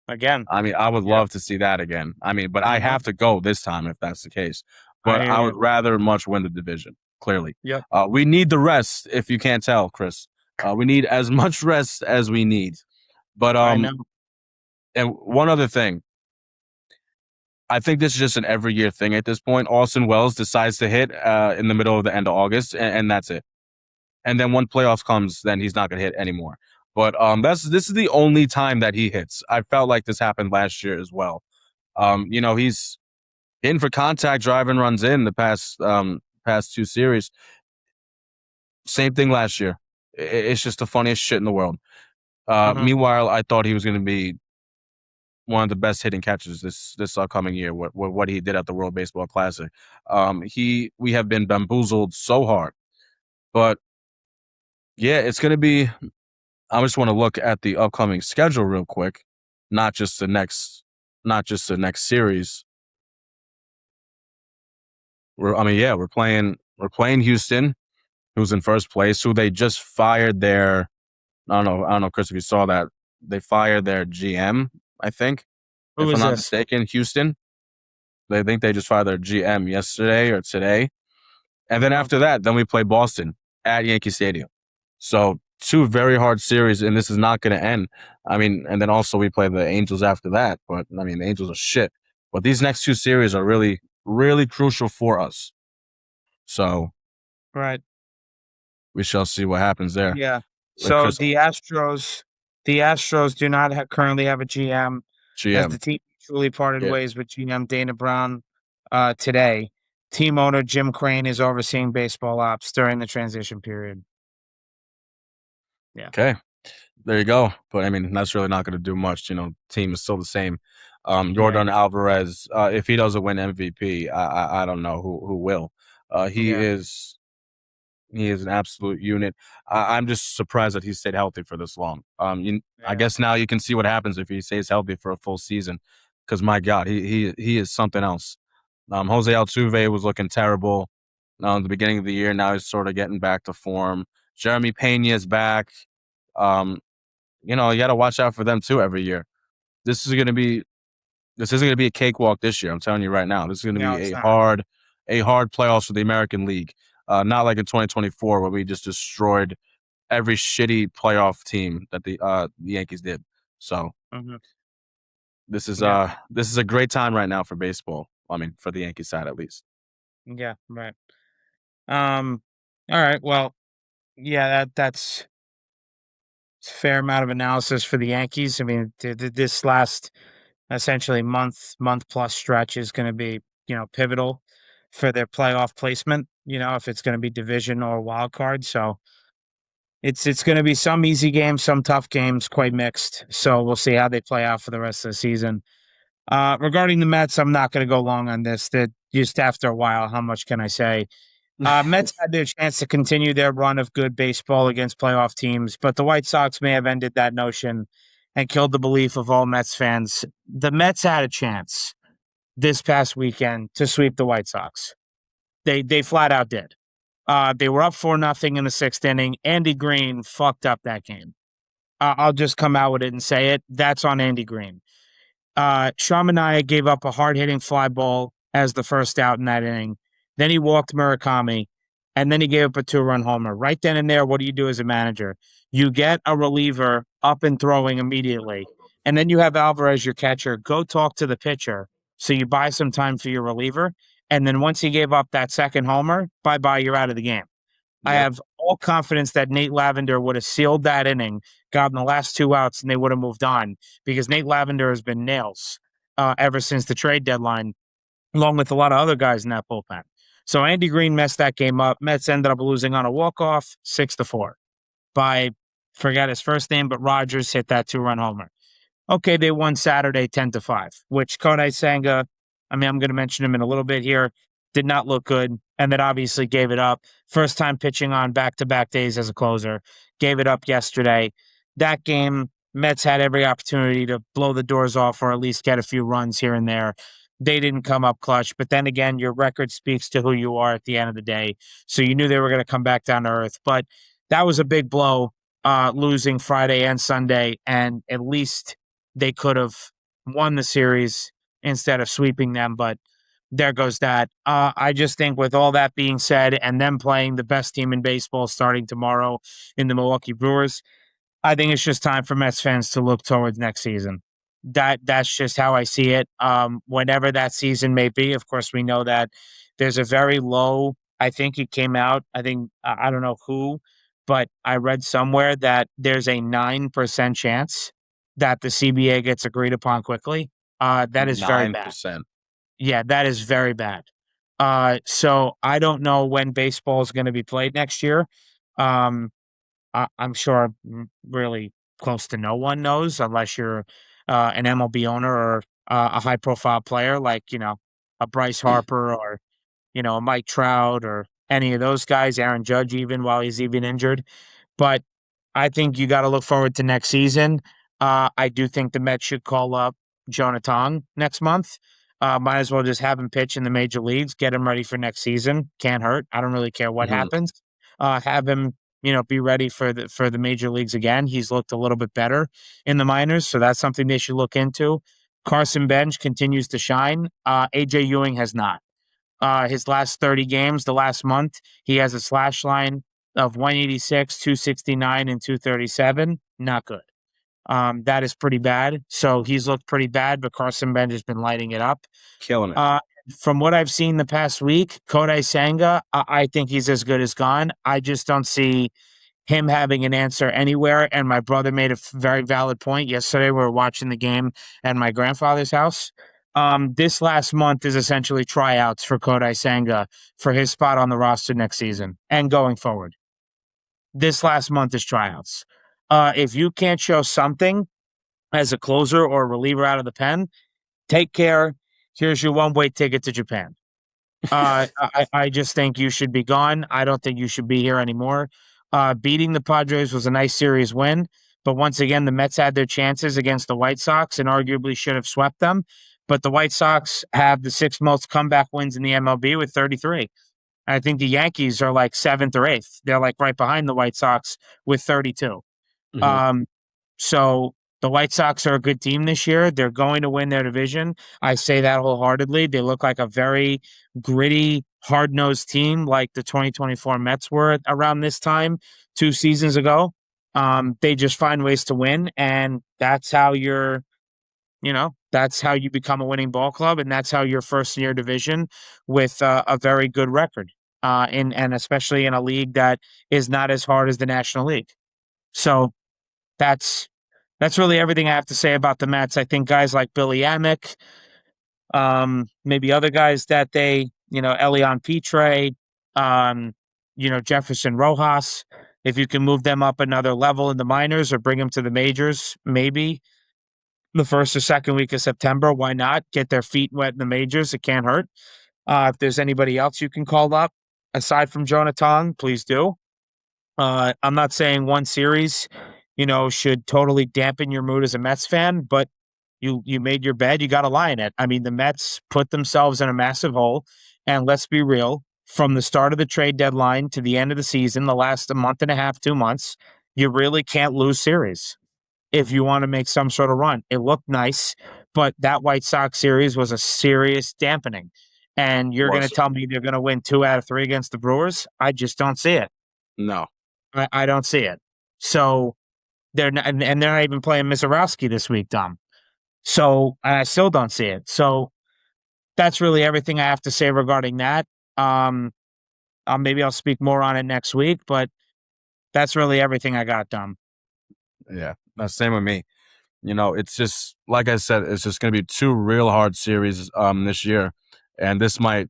Again. I mean, I would Yep. love to see that again. I mean, but I Mhm. have to go this time if that's the case. I But hear I you. would rather much win the division. Clearly, Yep. we need the rest. If you can't tell, Chris, we need as much rest as we need. But I know. and one other thing, I think this is just an every year thing at this point. Austin Wells decides to hit in the middle of the end of August, and that's it. And then when playoffs comes, then he's not going to hit anymore. But this is the only time that he hits. I felt like this happened last year as well. He's hitting for contact, driving runs in the past 2 series. Same thing last year. It's just the funniest shit in the world. Mhm. Meanwhile, I thought he was going to be one of the best hitting catchers this upcoming year. What he did at the World Baseball Classic. We have been bamboozled so hard, but yeah, it's going to be. I just want to look at the upcoming schedule real quick, not just the next series. We're playing Houston, who's in first place, who they just fired their. I don't know, Chris, if you saw that they fired their GM. I think, Who if I'm is not this? mistaken, Houston. They think they just fired their GM yesterday or today. And then Mhm. after that, then we play Boston at Yankee Stadium. So 2 very hard series, and this is not going to end. I mean, and then also we play the Angels after that. But I mean, the Angels are shit. But these next 2 series are really, really crucial for us. So Right. we shall see what happens there. Yeah. But So Chris the Astros do not currently have a GM, as GM, the team truly parted yeah, ways with GM Dana Brown today. Team owner Jim Crane is overseeing baseball ops during the transition period. Yeah. okay, there you go. But I mean, that's really not going to do much. Team is still the same. Yeah. Jordan Alvarez, if he doesn't win MVP, I don't know who will. He Yeah. is He is an absolute unit. I'm just surprised that he stayed healthy for this long. I Yeah. guess now you can see what happens if he stays healthy for a full season. Because my God, he is something else. Jose Altuve was looking terrible at the beginning of the year. Now he's sort of getting back to form. Jeremy Pena is back. Um, you got to watch out for them too every year. This is going to be this isn't going to be a cakewalk this year. I'm telling you right now. This is going to No, be it's a not. hard playoffs for the American League. Not like in 2024 where we just destroyed every shitty playoff team that the Yankees did. So Hmm. this is Yeah. a great time right now for baseball. I mean, for the Yankee side at least. Yeah. Right. Um. All right. Well. Yeah. That's a fair amount of analysis for the Yankees. I mean, this last essentially month plus stretch is going to be pivotal for their playoff placement. If it's going to be division or wild card. So it's going to be some easy games, some tough games, quite mixed. So we'll see how they play out for the rest of the season. Regarding the Mets, I'm not going to go long on this. That just after a while, how much can I say? Mets had their chance to continue their run of good baseball against playoff teams, but the White Sox may have ended that notion and killed the belief of all Mets fans. The Mets had a chance this past weekend to sweep the White Sox. They flat out did. They were up 4-0 in the sixth inning. Andy Green fucked up that game. I'll just come out with it and say it. That's on Andy Green. Shamania gave up a hard hitting fly ball as the first out in that inning. Then he walked Murakami, and then he gave up a 2-run homer. Right then and there, what do you do as a manager? You get a reliever up and throwing immediately, and then you have Alvarez, your catcher, go talk to the pitcher. So you buy some time for your reliever. And then once he gave up that second homer, bye bye, you're out of the game. I Yep. have all confidence that Nate Lavender would have sealed that inning, gotten the last two outs, and they would have moved on because Nate Lavender has been nails ever since the trade deadline, along with a lot of other guys in that bullpen. So Andy Green messed that game up. Mets ended up losing on a walk-off 6-4 by, forget his first name, but Rogers hit that 2-run homer. Okay, they won Saturday 10-5, which Kodai Senga, I mean, I'm going to mention him in a little bit here, did not look good, and then obviously gave it up. First time pitching on back-to-back days as a closer, gave it up yesterday. That game, Mets had every opportunity to blow the doors off or at least get a few runs here and there. They didn't come up clutch, but then again, your record speaks to who you are at the end of the day. So you knew they were going to come back down to earth, but that was a big blow, losing Friday and Sunday, and at least they could have won the series instead of sweeping them, but there goes that. I just think with all that being said, and them playing the best team in baseball starting tomorrow in the Milwaukee Brewers, I think it's just time for Mets fans to look towards next season. That's just how I see it. Whenever that season may be, of course, we know that there's a very low. I think it came out. I think I don't know who, but I read somewhere that there's a 9% chance that the CBA gets agreed upon quickly. That is very Nine bad. percent. Yeah, that is very bad. So I don't know when baseball is going to be played next year. Um, I'm sure really close to no one knows unless you're an MLB owner or a high profile player like, a Bryce Harper or, a Mike Trout or any of those guys, Aaron Judge, even while he's even injured. But I think you got to look forward to next season. I do think the Mets should call up Jonathan next month. Might as well just have him pitch in the major leagues, get him ready for next season. Can't hurt. I don't really care what Mhm. happens. Have him, be ready for the major leagues again. He's looked a little bit better in the minors, so that's something they should look into. Carson Bench continues to shine. AJ Ewing has not. His last 30 games, the last month, he has a slash line of 186, 269, and 237. Not good. That is pretty bad. So he's looked pretty bad, but Carson Bench has been lighting it up. Killing it. Uh, from what I've seen the past week, Kodai Senga, I think he's as good as gone. I just don't see him having an answer anywhere. And my brother made a very valid point yesterday. We were watching the game at my grandfather's house. This last month is essentially tryouts for Kodai Senga for his spot on the roster next season and going forward. This last month is tryouts. If you can't show something as a closer or a reliever out of the pen, take care. Here's your one way ticket to Japan. I just think you should be gone. I don't think you should be here anymore. Beating the Padres was a nice series win, but once again, the Mets had their chances against the White Sox and arguably should have swept them. But the White Sox have the sixth most comeback wins in the MLB with 33. I think the Yankees are like seventh or eighth. They're like right behind the White Sox with 32. Mhm. Um, so the White Sox are a good team this year. They're going to win their division. I say that wholeheartedly. They look like a very gritty, hard nosed team, like the 2024 Mets were around this time 2 seasons ago. They just find ways to win, and that's how that's how you become a winning ball club, and that's how you're first in your division with a very good record. And especially in a league that is not as hard as the National League. So that's that's really everything I have to say about the Mets. I think guys like Billy Amick, maybe other guys that Elion Petre, Jefferson Rojas, if you can move them up another level in the minors or bring them to the majors, maybe the first or second week of September, why not get their feet wet in the majors? It can't hurt. If there's anybody else you can call up aside from Jonah Tong, please do. I'm not saying one series, should totally dampen your mood as a Mets fan, but you made your bed, you got to lie in it. I mean, the Mets put themselves in a massive hole, and let's be real, from the start of the trade deadline to the end of the season, the last a month and a half, 2 months, you really can't lose series if you want to make some sort of run. It looked nice, but that White Sox series was a serious dampening. And you're going to Was tell me they're going to win 2 out of 3 against the Brewers? I just don't see it. no, I don't see it. So they're not, and they're not even playing Mizorowski this week, Dom. So I still don't see it. So that's really everything I have to say regarding that. Um, maybe I'll speak more on it next week, but that's really everything I got, Dom. yeah, no, same with me. It's just like I said, it's just going to be two real hard series this year, and this might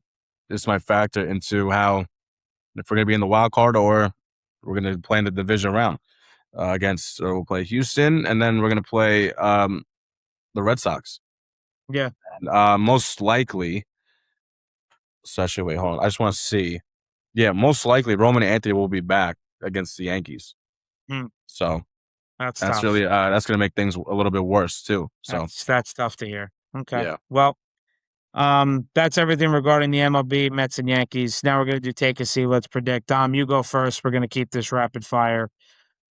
factor into how if we're going to be in the wild card or we're going to play in the division round we'll play Houston, and then we're going to play the Red Sox. Yeah. And, most likely, so actually, wait, hold on. I just want to see. Yeah, most likely Roman Anthony will be back against the Yankees. Hmm. So That's that's tough. really that's going to make things a little bit worse too. So That's tough to hear. Okay. yeah, Well, that's everything regarding the MLB, Mets and Yankees. Now we're gonna do take a seat. Let's predict. Dom, you go first. We're gonna keep this rapid fire.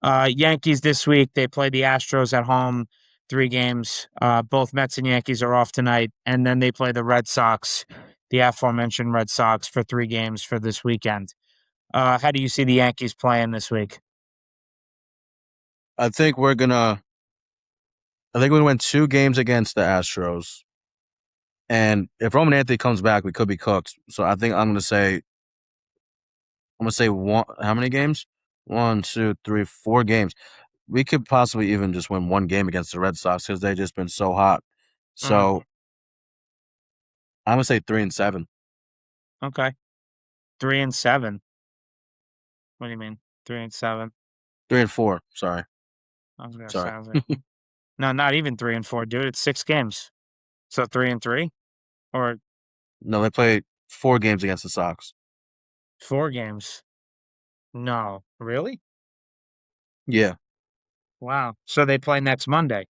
Yankees this week, they play the Astros at home, 3 games. Both Mets and Yankees are off tonight, and then they play the Red Sox, the aforementioned Red Sox, for 3 games for this weekend. How do you see the Yankees playing this week? I think we're gonna. I think we win 2 games against the Astros, and if Roman Anthony comes back, we could be cooked. So I think I'm gonna say one. How many games? 1, 2, 3, 4 games. We could possibly even just win 1 game against the Red Sox because they've just been so hot. Mhm. So I'm gonna say 3-7. Okay, 3-7. What do you mean, 3-7? 3-4. Sorry, I was gonna say, sorry. I was like, no, not even 3-4, dude. It's 6 games, so 3-3 or No, they played 4 games against the Sox. 4 games. No, really? Yeah, Wow. So they play next Monday.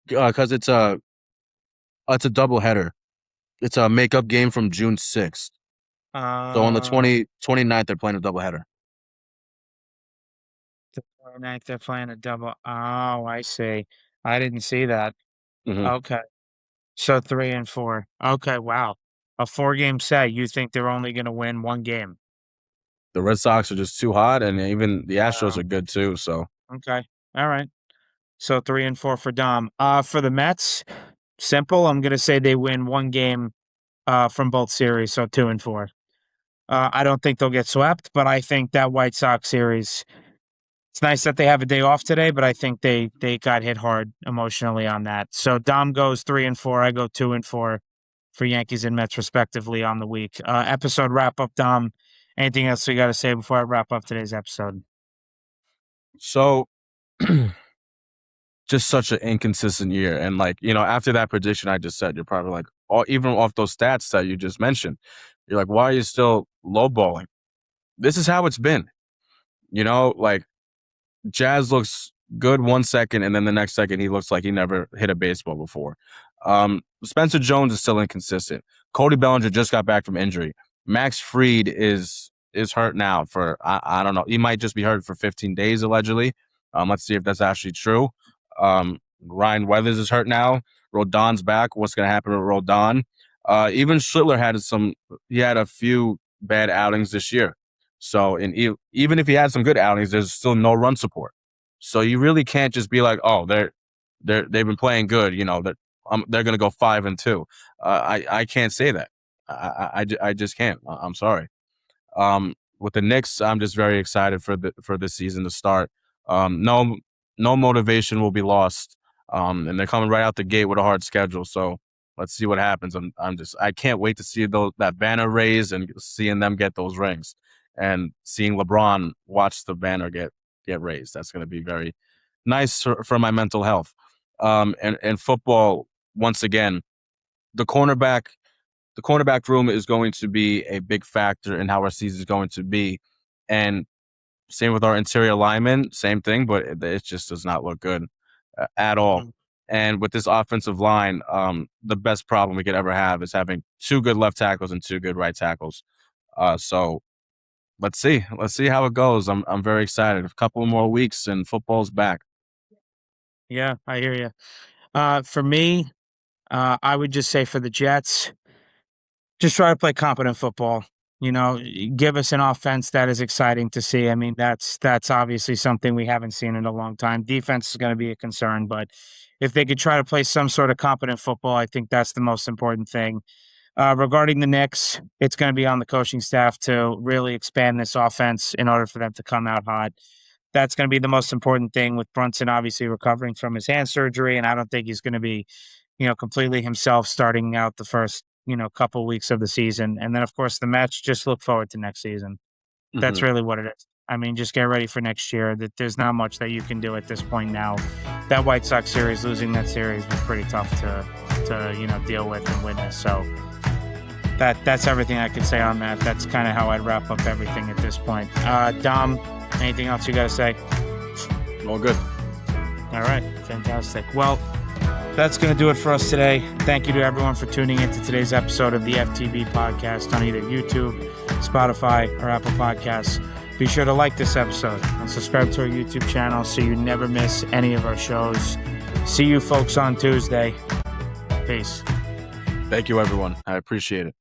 because it's a doubleheader. It's a makeup game from June 6th. So on the Uh, 29th, they're playing a doubleheader. the 29th, they're playing a double. Oh, I see. I didn't see that. Hmm. Okay. So 3-4. Okay, wow. A 4 game set. You think they're only going to win 1 game? The Red Sox are just too hot, and even the Astros Wow. are good too. So Okay. All right. So 3-4 for Dom. For the Mets, simple. I'm going to say they win 1 game from both series, so 2-4. I don't think they'll get swept, but I think that White Sox series. It's nice that they have a day off today, but I think they got hit hard emotionally on that. So Dom goes 3-4. I go 2-4 for Yankees and Mets respectively on the week. Episode wrap up, Dom. Anything else you got to say before I wrap up today's episode? So, just such an inconsistent year. And like, after that prediction I just said, you're probably like, even off those stats that you just mentioned, you're like, why are you still lowballing? This is how it's been. Like Jazz looks good 1 second, and then the next second he looks like he never hit a baseball before. Spencer Jones is still inconsistent. Cody Bellinger just got back from injury. Max Fried is hurt now for I don't know. He might just be hurt for 15 days allegedly. Let's see if that's actually true. Ryan Weathers is hurt now. Rodon's back. What's going to happen with Rodon? Even Schlittler had a few bad outings this year. So, even if he had some good outings, there's still no run support. So you really can't just be like, oh, they've been playing good. They're going to go 5-2. I can't say that. I just can't. I'm sorry. With the Knicks, I'm just very excited for this season to start. No motivation will be lost. And they're coming right out the gate with a hard schedule. So let's see what happens. I can't wait to see that banner raised and seeing them get those rings, and seeing LeBron watch the banner get raised. That's going to be very nice for my mental health. And football, once again, the cornerback room is going to be a big factor in how our season is going to be. And same with our interior linemen, same thing, but it just does not look good at all. Mhm. And with this offensive line, the best problem we could ever have is having 2 good left tackles and 2 good right tackles. So let's see how it goes. I'm very excited. A couple more weeks and football's back. Yeah, I hear you. For me, I would just say for the Jets, just try to play competent football. Give us an offense that is exciting to see. I mean, that's obviously something we haven't seen in a long time. Defense is going to be a concern, but if they could try to play some sort of competent football, I think that's the most important thing. Regarding the Knicks, it's going to be on the coaching staff to really expand this offense in order for them to come out hot. That's going to be the most important thing, with Brunson obviously recovering from his hand surgery, and I don't think he's going to be, completely himself starting out the first, couple weeks of the season. And then, of course, the Mets, just look forward to next season. That's Mm-hmm. really what it is. I mean, just get ready for next year. That there's not much that you can do at this point now. That White Sox series, losing that series was pretty tough to deal with and witness. So that's everything I could say on that. That's kind of how I'd wrap up everything at this point. Dom, anything else you got to say? All good. All right, fantastic. Well, that's going to do it for us today. Thank you to everyone for tuning into today's episode of the FTB podcast on either YouTube, Spotify, or Apple Podcasts. Be sure to like this episode and subscribe to our YouTube channel so you never miss any of our shows. See you folks on Tuesday. Peace. Thank you, everyone. I appreciate it.